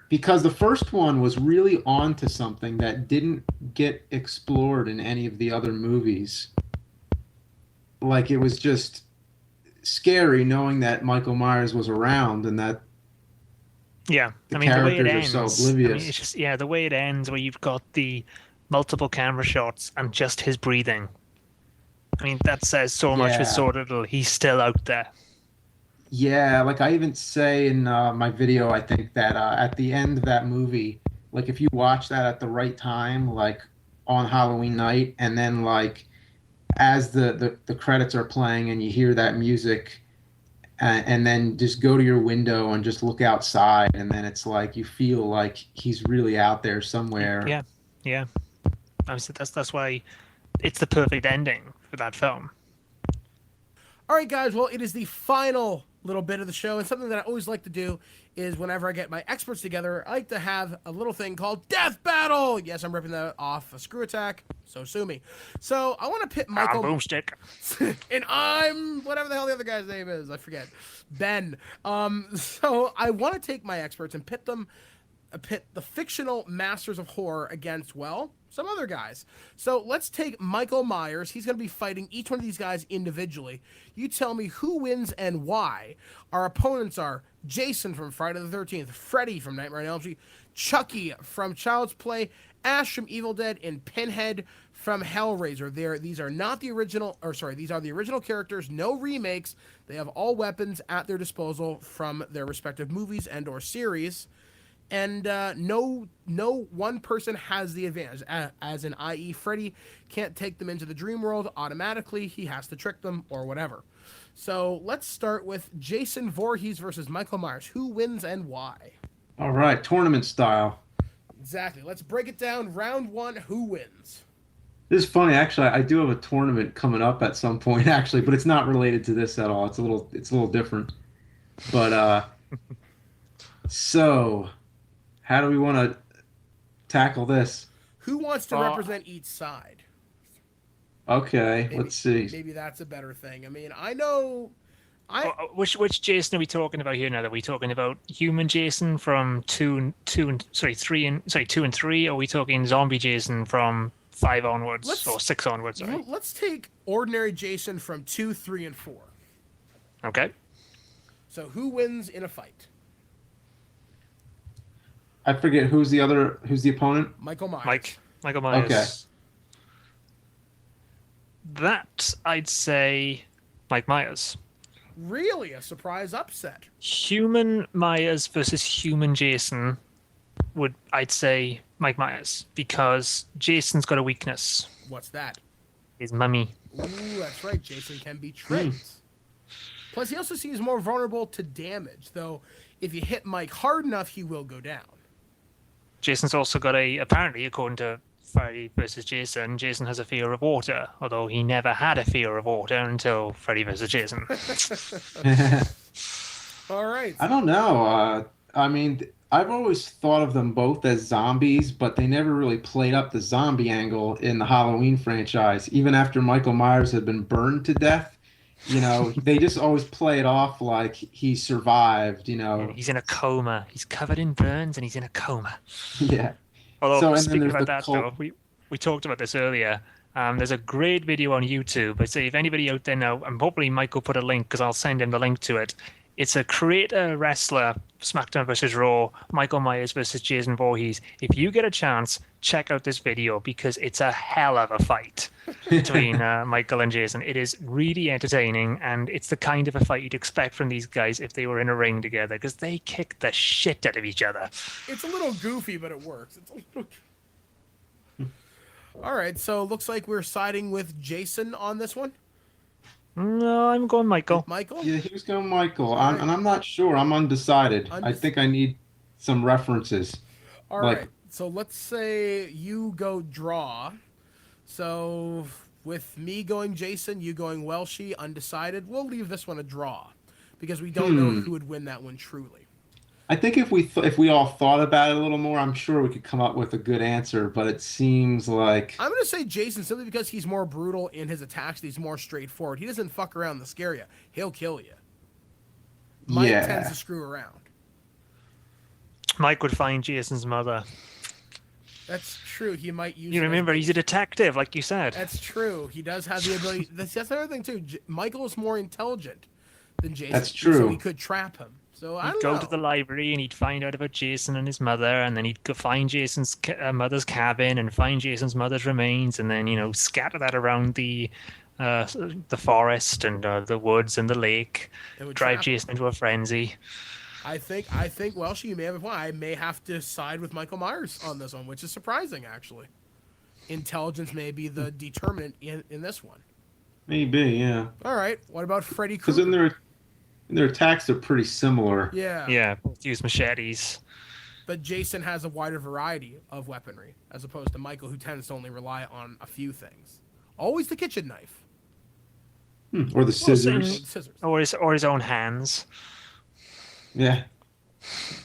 Because the first one was really onto something that didn't get explored in any of the other movies. Like it was just scary knowing that Michael Myers was around and that the way it ends, are so oblivious. It's just the way it ends, where you've got the multiple camera shots and just his breathing. That says so much with so little. He's still out there. Yeah, like I even say in my video, I think that at the end of that movie, like if you watch that at the right time, like on Halloween night, and then like as the credits are playing and you hear that music, and then just go to your window and just look outside, and then it's like you feel like he's really out there somewhere. Yeah. Obviously, that's why it's the perfect ending for that film. All right, guys. Well, it is the final little bit of the show, and something that I always like to do is whenever I get my experts together, I like to have a little thing called Death Battle. Yes, I'm ripping that off a Screw Attack, so sue me. So I want to pit Michael Boomstick and I'm whatever the hell the other guy's name is, I forget, Ben. So I want to take my experts and pit the fictional masters of horror against, well, some other guys. So let's take Michael Myers. He's going to be fighting each one of these guys individually. You tell me who wins and why. Our opponents are Jason from Friday the 13th, Freddy from Nightmare on Elm Street, Chucky from Child's Play, Ash from Evil Dead, and Pinhead from Hellraiser. These are not the original, these are the original characters, no remakes. They have all weapons at their disposal from their respective movies and or series. And no one person has the advantage, as in, i.e. Freddy can't take them into the dream world automatically. He has to trick them or whatever. So let's start with Jason Voorhees versus Michael Myers. Who wins and why? All right, tournament style. Exactly. Let's break it down. Round one, who wins? This is funny, actually. I do have a tournament coming up at some point, actually, but it's not related to this at all. It's a little different. But so how do we want to tackle this? Who wants to represent each side? Okay, let's see. Maybe that's a better thing. I know. Which Jason are we talking about here now? Are we talking about human Jason from 2 and 3, or are we talking zombie Jason from 5 onwards or 6 onwards? Sorry. Let's take ordinary Jason from 2, 3, and 4. Okay. So who wins in a fight? I forget who's the opponent? Michael Myers. Michael Myers. Okay. That, I'd say, Mike Myers. Really, a surprise upset. Human Myers versus human Jason would, I'd say, Mike Myers, because Jason's got a weakness. What's that? His mummy. Ooh, that's right. Jason can be tricked. Plus, he also seems more vulnerable to damage, though if you hit Mike hard enough, he will go down. Jason's also got apparently, according to Freddy versus Jason, Jason has a fear of water, although he never had a fear of water until Freddy versus Jason. All right. I don't know. I mean, I've always thought of them both as zombies, but they never really played up the zombie angle in the Halloween franchise. Even after Michael Myers had been burned to death, they just always play it off like he survived, He's in a coma. He's covered in burns and he's in a coma. Yeah. Although, and then speaking there's about the that, cult. though, we talked about this earlier. There's a great video on YouTube. I'd say if anybody out there now, and probably Mike will put a link because I'll send him the link to it. It's a creator wrestler, SmackDown versus Raw, Michael Myers versus Jason Voorhees. If you get a chance, check out this video because it's a hell of a fight between Michael and Jason. It is really entertaining, and it's the kind of a fight you'd expect from these guys if they were in a ring together because they kick the shit out of each other. It's a little goofy, but it works. All right, so looks like we're siding with Jason on this one. No, I'm going Michael. Michael? Yeah, he was going Michael. And I'm not sure. I'm undecided. I think I need some references. All right, so let's say you go draw. So with me going Jason, you going Welshie, undecided. We'll leave this one a draw because we don't know who would win that one truly. I think if we all thought about it a little more, I'm sure we could come up with a good answer. But it seems like I'm gonna say Jason simply because he's more brutal in his attacks. He's more straightforward. He doesn't fuck around to scare you. He'll kill you. Mike tends to screw around. Mike would find Jason's mother. That's true. He might use. You remember, he's a detective, like you said. That's true. He does have the ability. That's another thing too. Michael is more intelligent than Jason. That's true. So he could trap him. So I He'd don't go know. to the library and he'd find out about Jason and his mother, and then he'd go find Jason's mother's cabin and find Jason's mother's remains, and then scatter that around the forest and the woods and the lake, drive Jason into a frenzy. I think Welsh, you may have a point. I may have to side with Michael Myers on this one, which is surprising actually. Intelligence may be the determinant in this one. maybe, yeah. All right. What about Freddy Because Krueger? their attacks are pretty similar. Yeah. Yeah, both use machetes. But Jason has a wider variety of weaponry as opposed to Michael, who tends to only rely on a few things. Always the kitchen knife. Or the scissors. Scissors. Or his own hands. Yeah.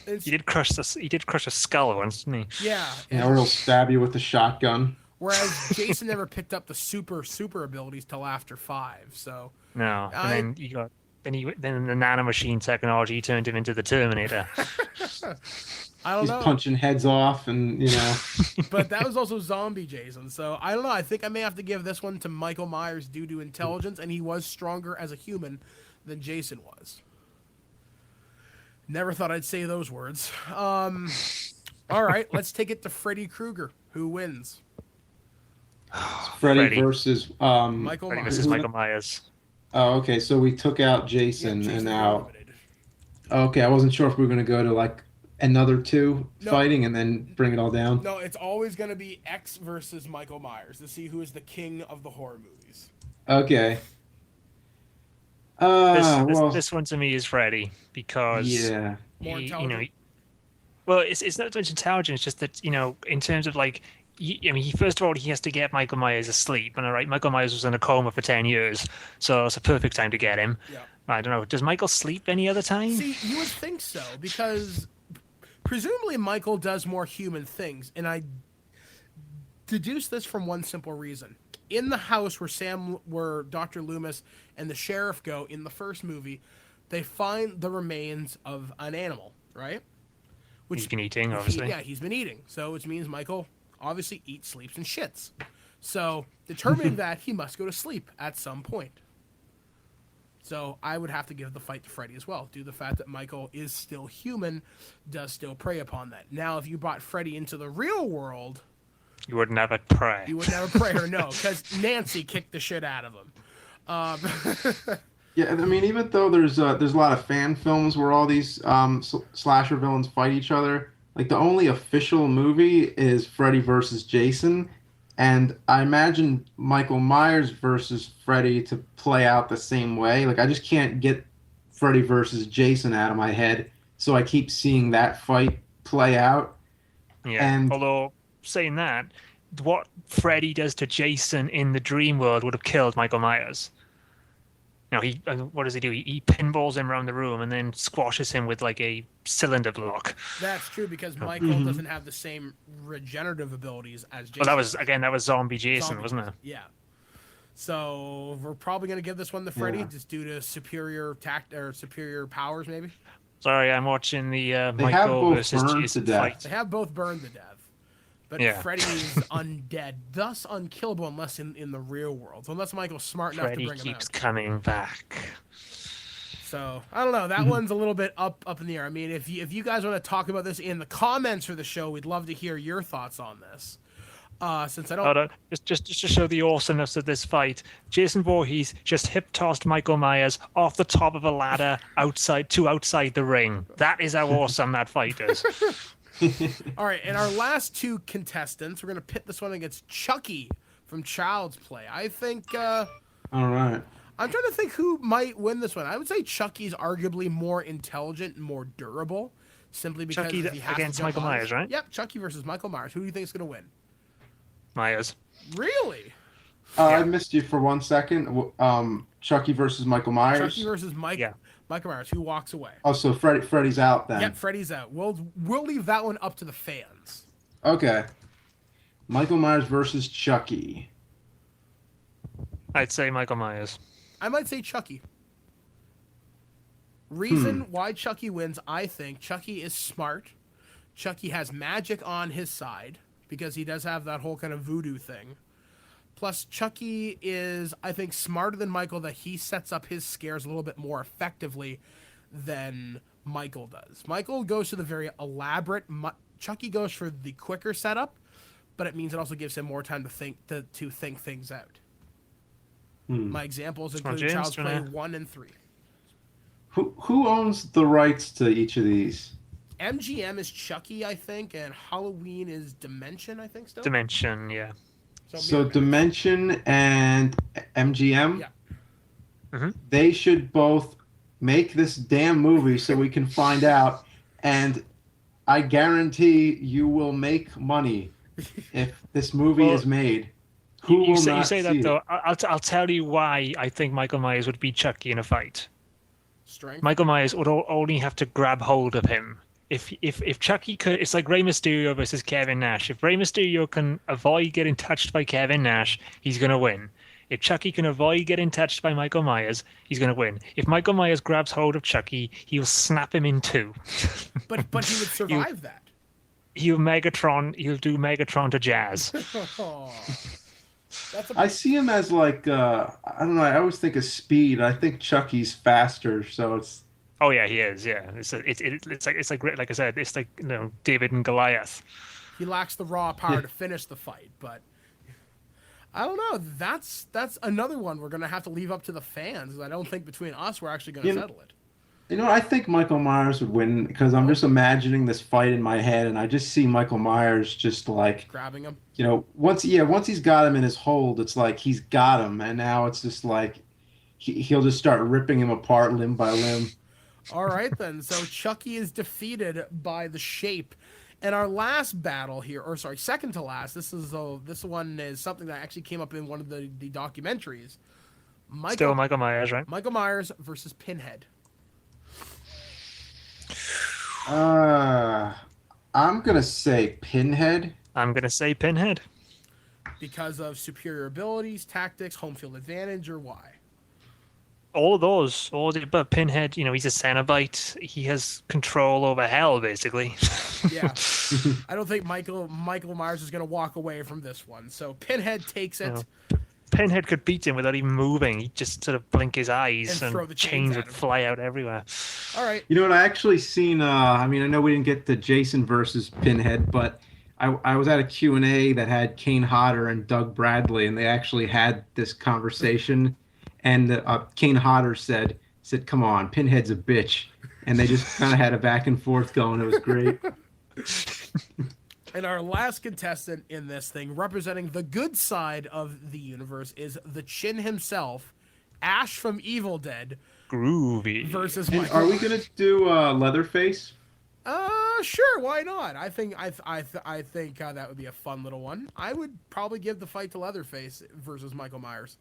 He did crush a skull once, didn't he? Yeah. Or he'll stab you with a shotgun. Whereas Jason never picked up the super abilities till after 5. So No. And then then the nanomachine technology turned him into the Terminator. I don't He's know. punching heads off and, But that was also zombie Jason. So I don't know. I think I may have to give this one to Michael Myers due to intelligence, and he was stronger as a human than Jason was. Never thought I'd say those words. All right, let's take it to Freddy Krueger. Who wins? Freddy versus Michael Freddy Myers. versus Michael Myers. Oh, okay. So we took out Jason, Jason and now. eliminated. Okay, I wasn't sure if we were going to go to like another two fighting and then bring it all down. No, it's always going to be X versus Michael Myers to see who is the king of the horror movies. Okay. This one to me is Freddy because yeah, More he, intelligent. well, it's not so much intelligence, just that in terms of like. He first of all he has to get Michael Myers asleep, and all right, Michael Myers was in a coma for 10 years, so it's a perfect time to get him. Yeah. I don't know. Does Michael sleep any other time? See, you would think so, because presumably Michael does more human things, and I deduce this from one simple reason. In the house where Dr. Loomis and the sheriff go in the first movie, they find the remains of an animal, right? He's been eating, obviously. He's been eating, so which means Michael obviously eats, sleeps, and shits. So, determining that, he must go to sleep at some point. So, I would have to give the fight to Freddy as well, due to the fact that Michael is still human, does still prey upon that. Now, if you brought Freddy into the real world, You would never pray. You would never pray her, no, because Nancy kicked the shit out of him. Yeah, I mean, even though there's a lot of fan films where all these slasher villains fight each other, like the only official movie is Freddy versus Jason, and I imagine Michael Myers versus Freddy to play out the same way. Like I just can't get Freddy versus Jason out of my head, so I keep seeing that fight play out. Yeah. And although saying that, what Freddy does to Jason in the dream world would have killed Michael Myers. You know, what does he do? He pinballs him around the room and then squashes him with like a cylinder block. That's true because Michael doesn't have the same regenerative abilities as Jason. Well, that was zombie Jason, wasn't it? Yeah. So we're probably gonna give this one to Freddy just due to superior tact or superior powers, maybe. Sorry, I'm watching the have Michael both versus burned Jason to death. fight. They have both burned to death. But Yeah. Freddy is undead, thus unkillable unless in the real world. So unless Michael's smart enough Freddy to bring him keeps out. coming back. So I don't know. That one's a little bit up in the air. I mean, if you guys want to talk about this in the comments for the show, we'd love to hear your thoughts on this. Since I don't. Hold on. Just to show the awesomeness of this fight, Jason Voorhees just hip tossed Michael Myers off the top of a ladder outside the ring. That is how awesome that fight is. All right, and our last two contestants, we're gonna pit this one against Chucky from Child's Play. I think. all right. I'm trying to think who might win this one. I would say Chucky's arguably more intelligent and more durable, simply because Chucky he has against to jump Michael on. Myers, right? Yep, Chucky versus Michael Myers. Who do you think is gonna win? Myers. Really? I missed you for 1 second. Chucky versus Michael Myers. Chucky versus Michael Myers. Who walks away? Oh, so Freddy's out then. Yep, Freddy's out. We'll leave that one up to the fans. Okay. Michael Myers versus Chucky. I'd say Michael Myers. I might say Chucky. Reason why Chucky wins, I think Chucky is smart. Chucky has magic on his side because he does have that whole kind of voodoo thing. Plus, Chucky is, I think, smarter than Michael, that he sets up his scares a little bit more effectively than Michael does. Michael goes to the very elaborate. Chucky goes for the quicker setup, but it means it also gives him more time to think things out. My examples include Child's Play 1 and 3. Who owns the rights to each of these? MGM is Chucky, I think, and Halloween is Dimension, I think, still. Dimension, yeah. So Dimension and MGM, Yeah. they should both make this damn movie so we can find out. And I guarantee you will make money if this movie is made. You say that though. I'll tell you why I think Michael Myers would beat Chucky in a fight. Strength. Michael Myers would only have to grab hold of him. If Chucky could, it's like Rey Mysterio versus Kevin Nash. If Rey Mysterio can avoid getting touched by Kevin Nash, he's gonna win. If Chucky can avoid getting touched by Michael Myers, he's gonna win. If Michael Myers grabs hold of Chucky, he'll snap him in two. But he would survive that. He'll do Megatron to Jazz. Oh. I see him as like I don't know. I always think of speed. I think Chucky's faster, so it's. Oh yeah, he is. Yeah, it's like I said, it's like David and Goliath. He lacks the raw power to finish the fight, but I don't know. That's another one we're gonna have to leave up to the fans. I don't think between us we're actually gonna settle it. You know, I think Michael Myers would win because I'm just imagining this fight in my head, and I just see Michael Myers just like grabbing him. You know, once he's got him in his hold, it's like he's got him, and now it's just like he'll just start ripping him apart limb by limb. All right then. So Chucky is defeated by the Shape, and our last battle here, or sorry, second to last. This one is something that actually came up in one of the documentaries. Still Michael Myers, right? Michael Myers versus Pinhead. I'm gonna say Pinhead. I'm gonna say Pinhead. Because of superior abilities, tactics, home field advantage, or why? All of those. But Pinhead, he's a Cenobite. He has control over hell, basically. Yeah. I don't think Michael Myers is gonna walk away from this one. So Pinhead takes it. Pinhead could beat him without even moving. He'd just sort of blink his eyes and the chains would fly out everywhere. All right. You know what? I actually seen. I know we didn't get the Jason versus Pinhead, but I was at a Q&A that had Kane Hodder and Doug Bradley, and they actually had this conversation. And Kane Hodder said, "Come on, Pinhead's a bitch," and they just kind of had a back and forth going. It was great. And our last contestant in this thing, representing the good side of the universe, is the Chin himself, Ash from Evil Dead. Groovy. Versus And Michael are we Myers. gonna do Leatherface? Sure, why not? I think that would be a fun little one. I would probably give the fight to Leatherface versus Michael Myers.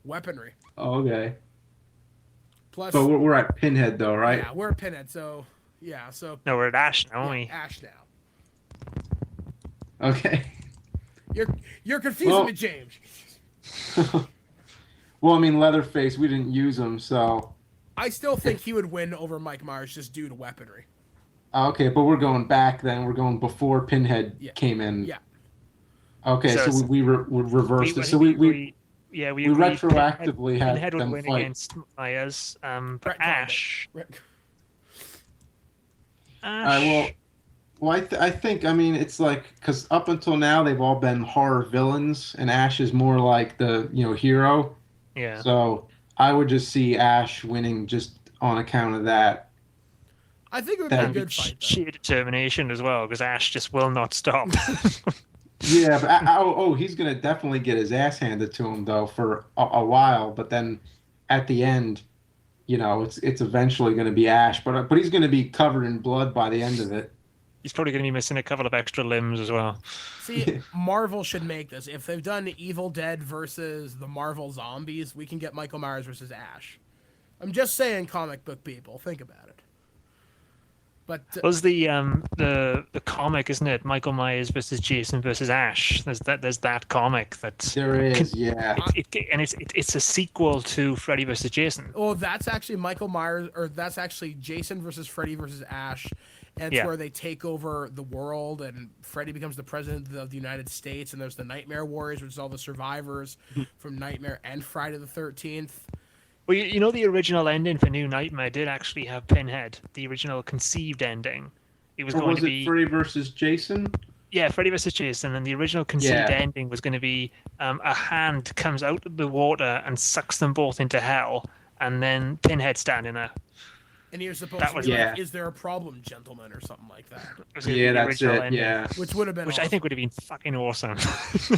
Weaponry. Oh, okay. Plus, But we're at Pinhead though, right? yeah, we're a Pinhead, so yeah, so No, we're at Ash now, aren't yeah, we? Ash now. Okay. You're confusing Well- me, James. Well, I mean, Leatherface, we didn't use him, so I still think he would win over Mike Myers just due to weaponry. okay. But we're going back then. We're going before Pinhead Yeah. came in. Yeah. Okay, So so we reversed it. So we agreed retroactively had Pinhead would them win fight. against Myers, but Brett Ash. Well, I think, I mean, it's like, because up until now, they've all been horror villains, and Ash is more like the, hero. Yeah. So I would just see Ash winning just on account of that. I think it would be a That'd be good fight. Though. Sheer determination as well, because Ash just will not stop. Yeah, but he's going to definitely get his ass handed to him, though, for a while. But then at the end, it's eventually going to be Ash. But he's going to be covered in blood by the end of it. He's probably going to be missing a couple of extra limbs as well. See, Marvel should make this. If they've done Evil Dead versus the Marvel Zombies, we can get Michael Myers versus Ash. I'm just saying, comic book people, think about it. But Was the comic, isn't it? Michael Myers versus Jason versus Ash. There's that comic that There is, yeah. it's a sequel to Freddy versus Jason. oh, that's actually Michael Myers, or that's actually Jason versus Freddy versus Ash. And it's where they take over the world, and Freddy becomes the president of the United States, and there's the Nightmare Warriors, which is all the survivors from Nightmare and Friday the 13th. Well, the original ending for New Nightmare did actually have Pinhead, the original conceived ending. It was Or going was to it be Freddy versus Jason? Yeah, Freddy versus Jason, and the original conceived ending was going to be a hand comes out of the water and sucks them both into hell, and then Pinhead standing there. And you're supposed to be like, is there a problem, gentlemen, or something like that. Yeah, that's it, ending, Which would have been Which awesome. I think would have been fucking awesome.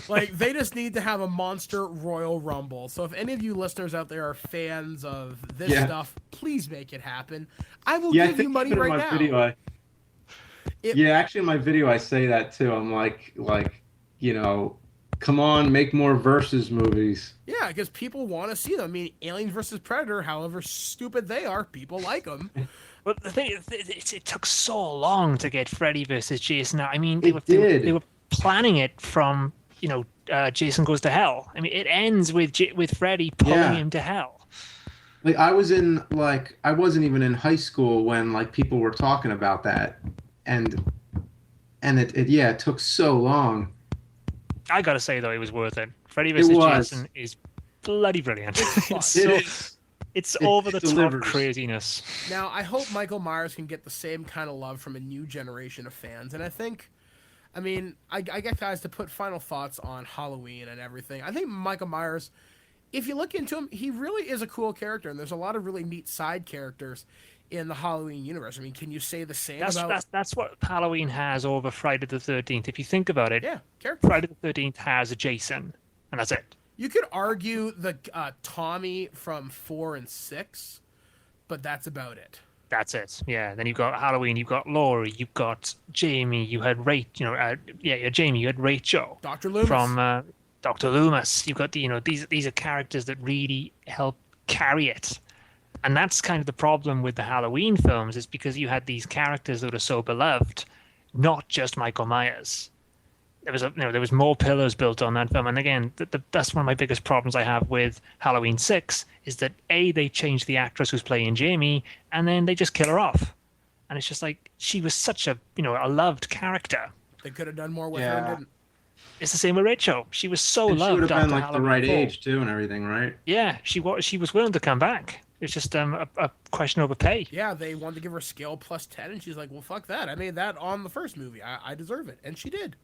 Like, they just need to have a monster Royal Rumble. So if any of you listeners out there are fans of this stuff, please make it happen. I will give you money right now. Video, actually in my video I say that too. I'm like, come on, make more versus movies. Yeah, because people want to see them. I mean, Alien versus Predator, however stupid they are, people like them. But the thing is, it took so long to get Freddy versus Jason. I mean, They were planning it from Jason Goes to Hell. I mean, it ends with Freddy pulling him to hell. Like I wasn't even in high school when people were talking about that, and it took so long. I gotta say though, it was worth it. Freddy vs. Jason is bloody brilliant. It's over the top craziness. Now, I hope Michael Myers can get the same kind of love from a new generation of fans, and I get guys to put final thoughts on Halloween and everything. I think Michael Myers, if you look into him, he really is a cool character, and there's a lot of really neat side characters in the Halloween universe. I mean, can you say the same about... That's what Halloween has over Friday the 13th. If you think about it, character. Friday the 13th has a Jason, and that's it. You could argue the Tommy from 4 and 6, but that's about it. That's it. Yeah. Then you've got Halloween. You've got Laurie. You've got Jamie. You had Jamie. You had Rachel. Dr. Loomis. From Dr. Loomis. You've got these are characters that really help carry it. And that's kind of the problem with the Halloween films, is because you had these characters that are so beloved, not just Michael Myers. There was more pillars built on that film, and again, that's one of my biggest problems I have with Halloween 6 is that they changed the actress who's playing Jamie, and then they just kill her off, and it's just like she was such a loved character. They could have done more with her and didn't. It's the same with Rachel. She was so loved. She would have been after the right Halloween 4. age too, and everything, right? Yeah, she was willing to come back. It's just a question of pay. Yeah, they wanted to give her a scale plus 10, and she's like, well, fuck that. I made that on the first movie. I deserve it. And she did.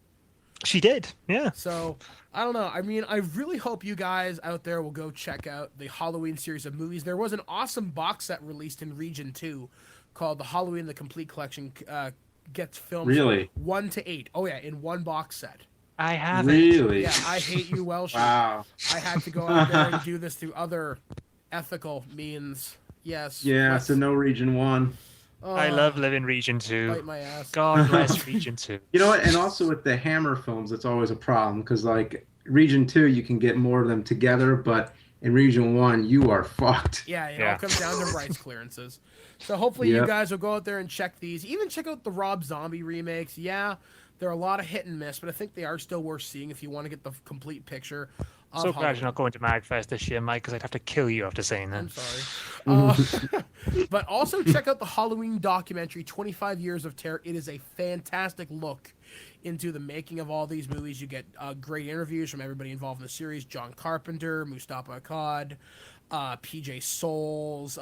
She did, yeah. So, I don't know. I mean, I really hope you guys out there will go check out the Halloween series of movies. There was an awesome box set released in Region 2 called the Halloween the Complete Collection. Gets filmed Really? 1 to 8. Oh, yeah, in one box set. I have it. Really? Yeah, I hate you, Welsh. Wow. I had to go out there and do this through other ethical means. Yes. Yeah, yes. so no Region 1. I love living Region 2. Bite my ass. God bless Region 2. You know what? And also with the Hammer films, it's always a problem because, like, Region 2, you can get more of them together, but in Region 1, you are fucked. Yeah, it Yeah. all comes down to rights clearances. So hopefully you Yep. guys will go out there and check these. Even check out the Rob Zombie remakes. Yeah, they're a lot of hit and miss, but I think they are still worth seeing if you want to get the complete picture. Of So glad Halloween. you're not going to MagFest this year, Mike, because I'd have to kill you after saying that. I'm sorry. But also check out the Halloween documentary, 25 Years of Terror. It is a fantastic look into the making of all these movies. You get great interviews from everybody involved in the series. John Carpenter, Mustafa Akkad, PJ Souls,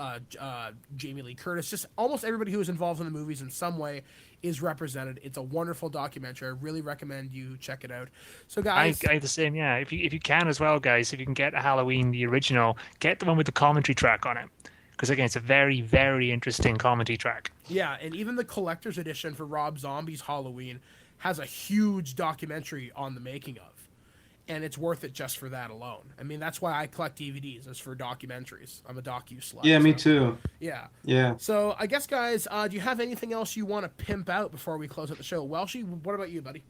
Jamie Lee Curtis. Just almost everybody who is involved in the movies in some way is represented. It's a wonderful documentary. I really recommend you check it out. So guys, I the same, yeah. If you can as well, guys, if you can get a Halloween, the original, get the one with the commentary track on it. Because again, it's a very, very interesting commentary track. yeah, and even the collector's edition for Rob Zombie's Halloween has a huge documentary on the making of. And it's worth it just for that alone. I mean, that's why I collect DVDs, is for documentaries. I'm a docu-slut. Yeah, me so, too. Yeah. Yeah. So I guess, guys, do you have anything else you want to pimp out before we close out the show? Welshie, what about you, buddy?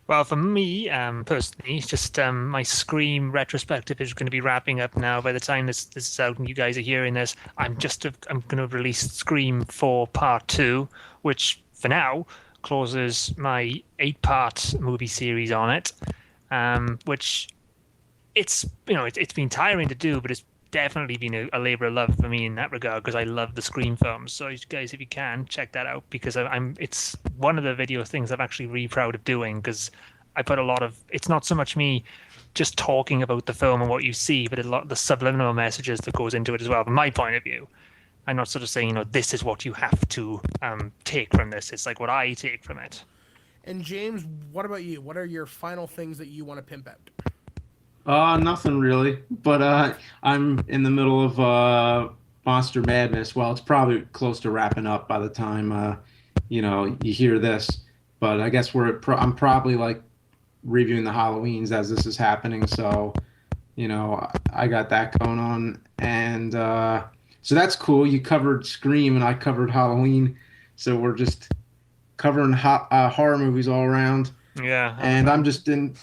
Well, for me, personally, it's just my Scream retrospective is going to be wrapping up now. By the time this is out and you guys are hearing this, I'm going to release Scream 4 Part 2, which for now closes my 8-part movie series on it. Which it's been tiring to do, but it's definitely been a labor of love for me in that regard because I love the Scream films. So you guys, if you can, check that out because it's one of the video things I'm actually really proud of doing because I put a lot of, it's not so much me just talking about the film and what you see, but a lot of the subliminal messages that goes into it as well. From my point of view, I'm not sort of saying, this is what you have to take from this. It's like what I take from it. And James, what about you? What are your final things that you want to pimp out? Nothing really. But I'm in the middle of Monster Madness. Well, it's probably close to wrapping up by the time you hear this. But I guess I'm probably like reviewing the Halloweens as this is happening. So, I got that going on, and so that's cool. You covered Scream, and I covered Halloween. So we're just covering horror movies all around. Yeah. And I'm just in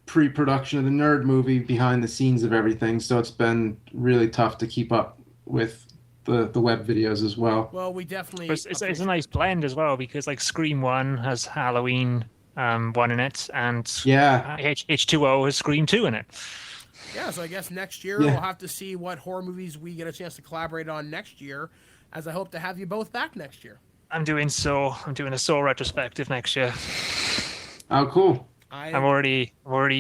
pre-production of the Nerd movie, behind the scenes of everything. So it's been really tough to keep up with the web videos as well. Well, we definitely... It's a nice blend as well because like Scream 1 has Halloween 1 in it and Yeah. H2O has Scream 2 in it. Yeah, so I guess next year Yeah. we'll have to see what horror movies we get a chance to collaborate on next year, as I hope to have you both back next year. I'm doing a Saw retrospective next year. Oh, cool. I've already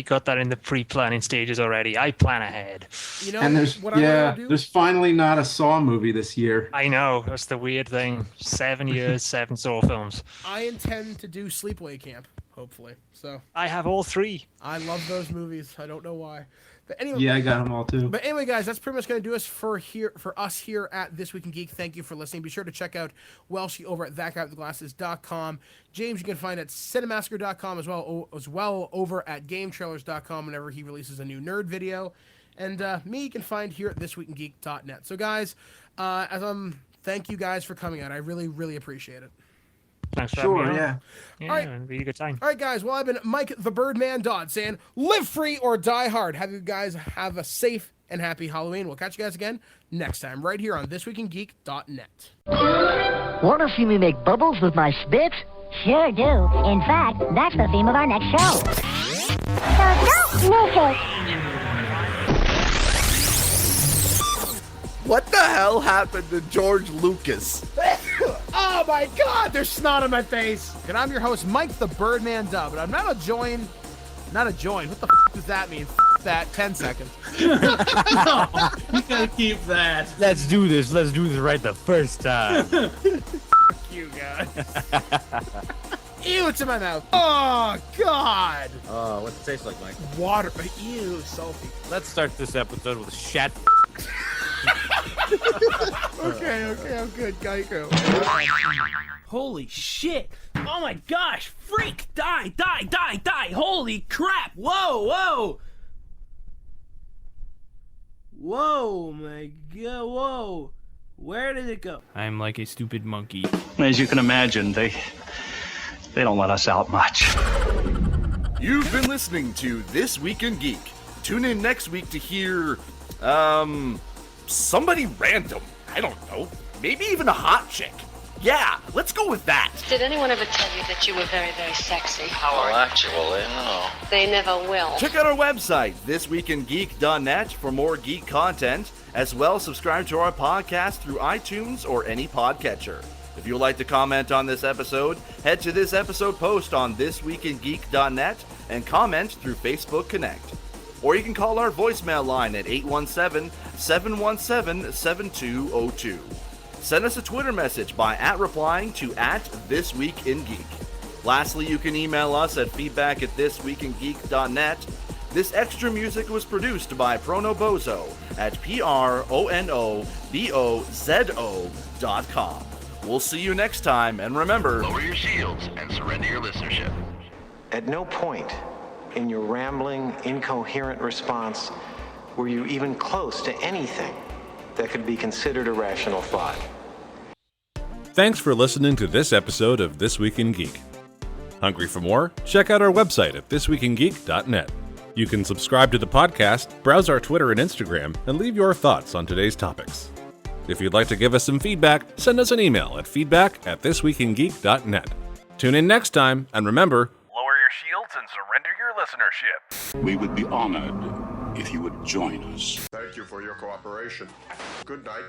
got that in the pre-planning stages already. I plan ahead. You know, And there's what I want to do? there's finally not a Saw movie this year. I know, that's the weird thing. 7 years, 7 Saw films. I intend to do Sleepaway Camp, hopefully. So I have all 3. I love those movies. I don't know why. But anyway, Yeah, I got them all too. But anyway, guys, that's pretty much going to do us for us here at This Week in Geek. Thank you for listening. Be sure to check out Welshie over at thatguywiththeglasses.com. James, you can find at cinemasker.com as well over at gametrailers.com whenever he releases a new nerd video. And me, you can find here at thisweekingeek.net. So, guys, thank you guys for coming out. I really, really appreciate it. Thanks for having me on. Yeah. Yeah, All right. and really good time. All right, guys. Well, I've been Mike the Birdman Dodd saying, live free or die hard. Have you guys have a safe and happy Halloween. We'll catch you guys again next time right here on thisweekingeek.net. Want to see me make bubbles with my spit? Sure do. In fact, that's the theme of our next show. So don't miss it. What the hell happened to George Lucas? Oh my God, there's snot on my face. And I'm your host, Mike the Birdman Dub, and I'm not a join. What the does that mean? That 10 seconds. You gotta keep that. Let's do this. Let's do this right the first time. You guys. Ew, it's in my mouth. Oh, God. What's it taste like, Mike? Water. Ew, salty. Let's start this episode with a shat. Okay, I'm good. Geico. Holy shit! Oh my gosh! Freak! Die! Holy crap! Whoa! Whoa, my god, whoa! Where did it go? I'm like a stupid monkey. As you can imagine, they don't let us out much. You've been listening to This Week in Geek. Tune in next week to hear, somebody random. I don't know. Maybe even a hot chick. Yeah, let's go with that. Did anyone ever tell you that you were very, very sexy? Well, actually, no. They never will. Check out our website, thisweekingeek.net, for more geek content. As well, subscribe to our podcast through iTunes or any podcatcher. If you'd like to comment on this episode, head to this episode post on thisweekingeek.net and comment through Facebook Connect. Or you can call our voicemail line at 817-717-7202. Send us a Twitter message by replying to @ThisWeekInGeek. Lastly, you can email us at feedback@thisweekingeek.net. This extra music was produced by Pronobozo at pronobozo.com. We'll see you next time, and remember, Lower your shields and surrender your listenership. At no point in your rambling, incoherent response were you even close to anything that could be considered a rational thought. Thanks for listening to this episode of This Week in Geek. Hungry for more? Check out our website at thisweekingeek.net. You can subscribe to the podcast, browse our Twitter and Instagram, and leave your thoughts on today's topics. If you'd like to give us some feedback, send us an email at feedback@thisweekingeek.net. Tune in next time, and remember, Lower your shields and surrender your listenership. We would be honored if you would join us. Thank you for your cooperation. Good night.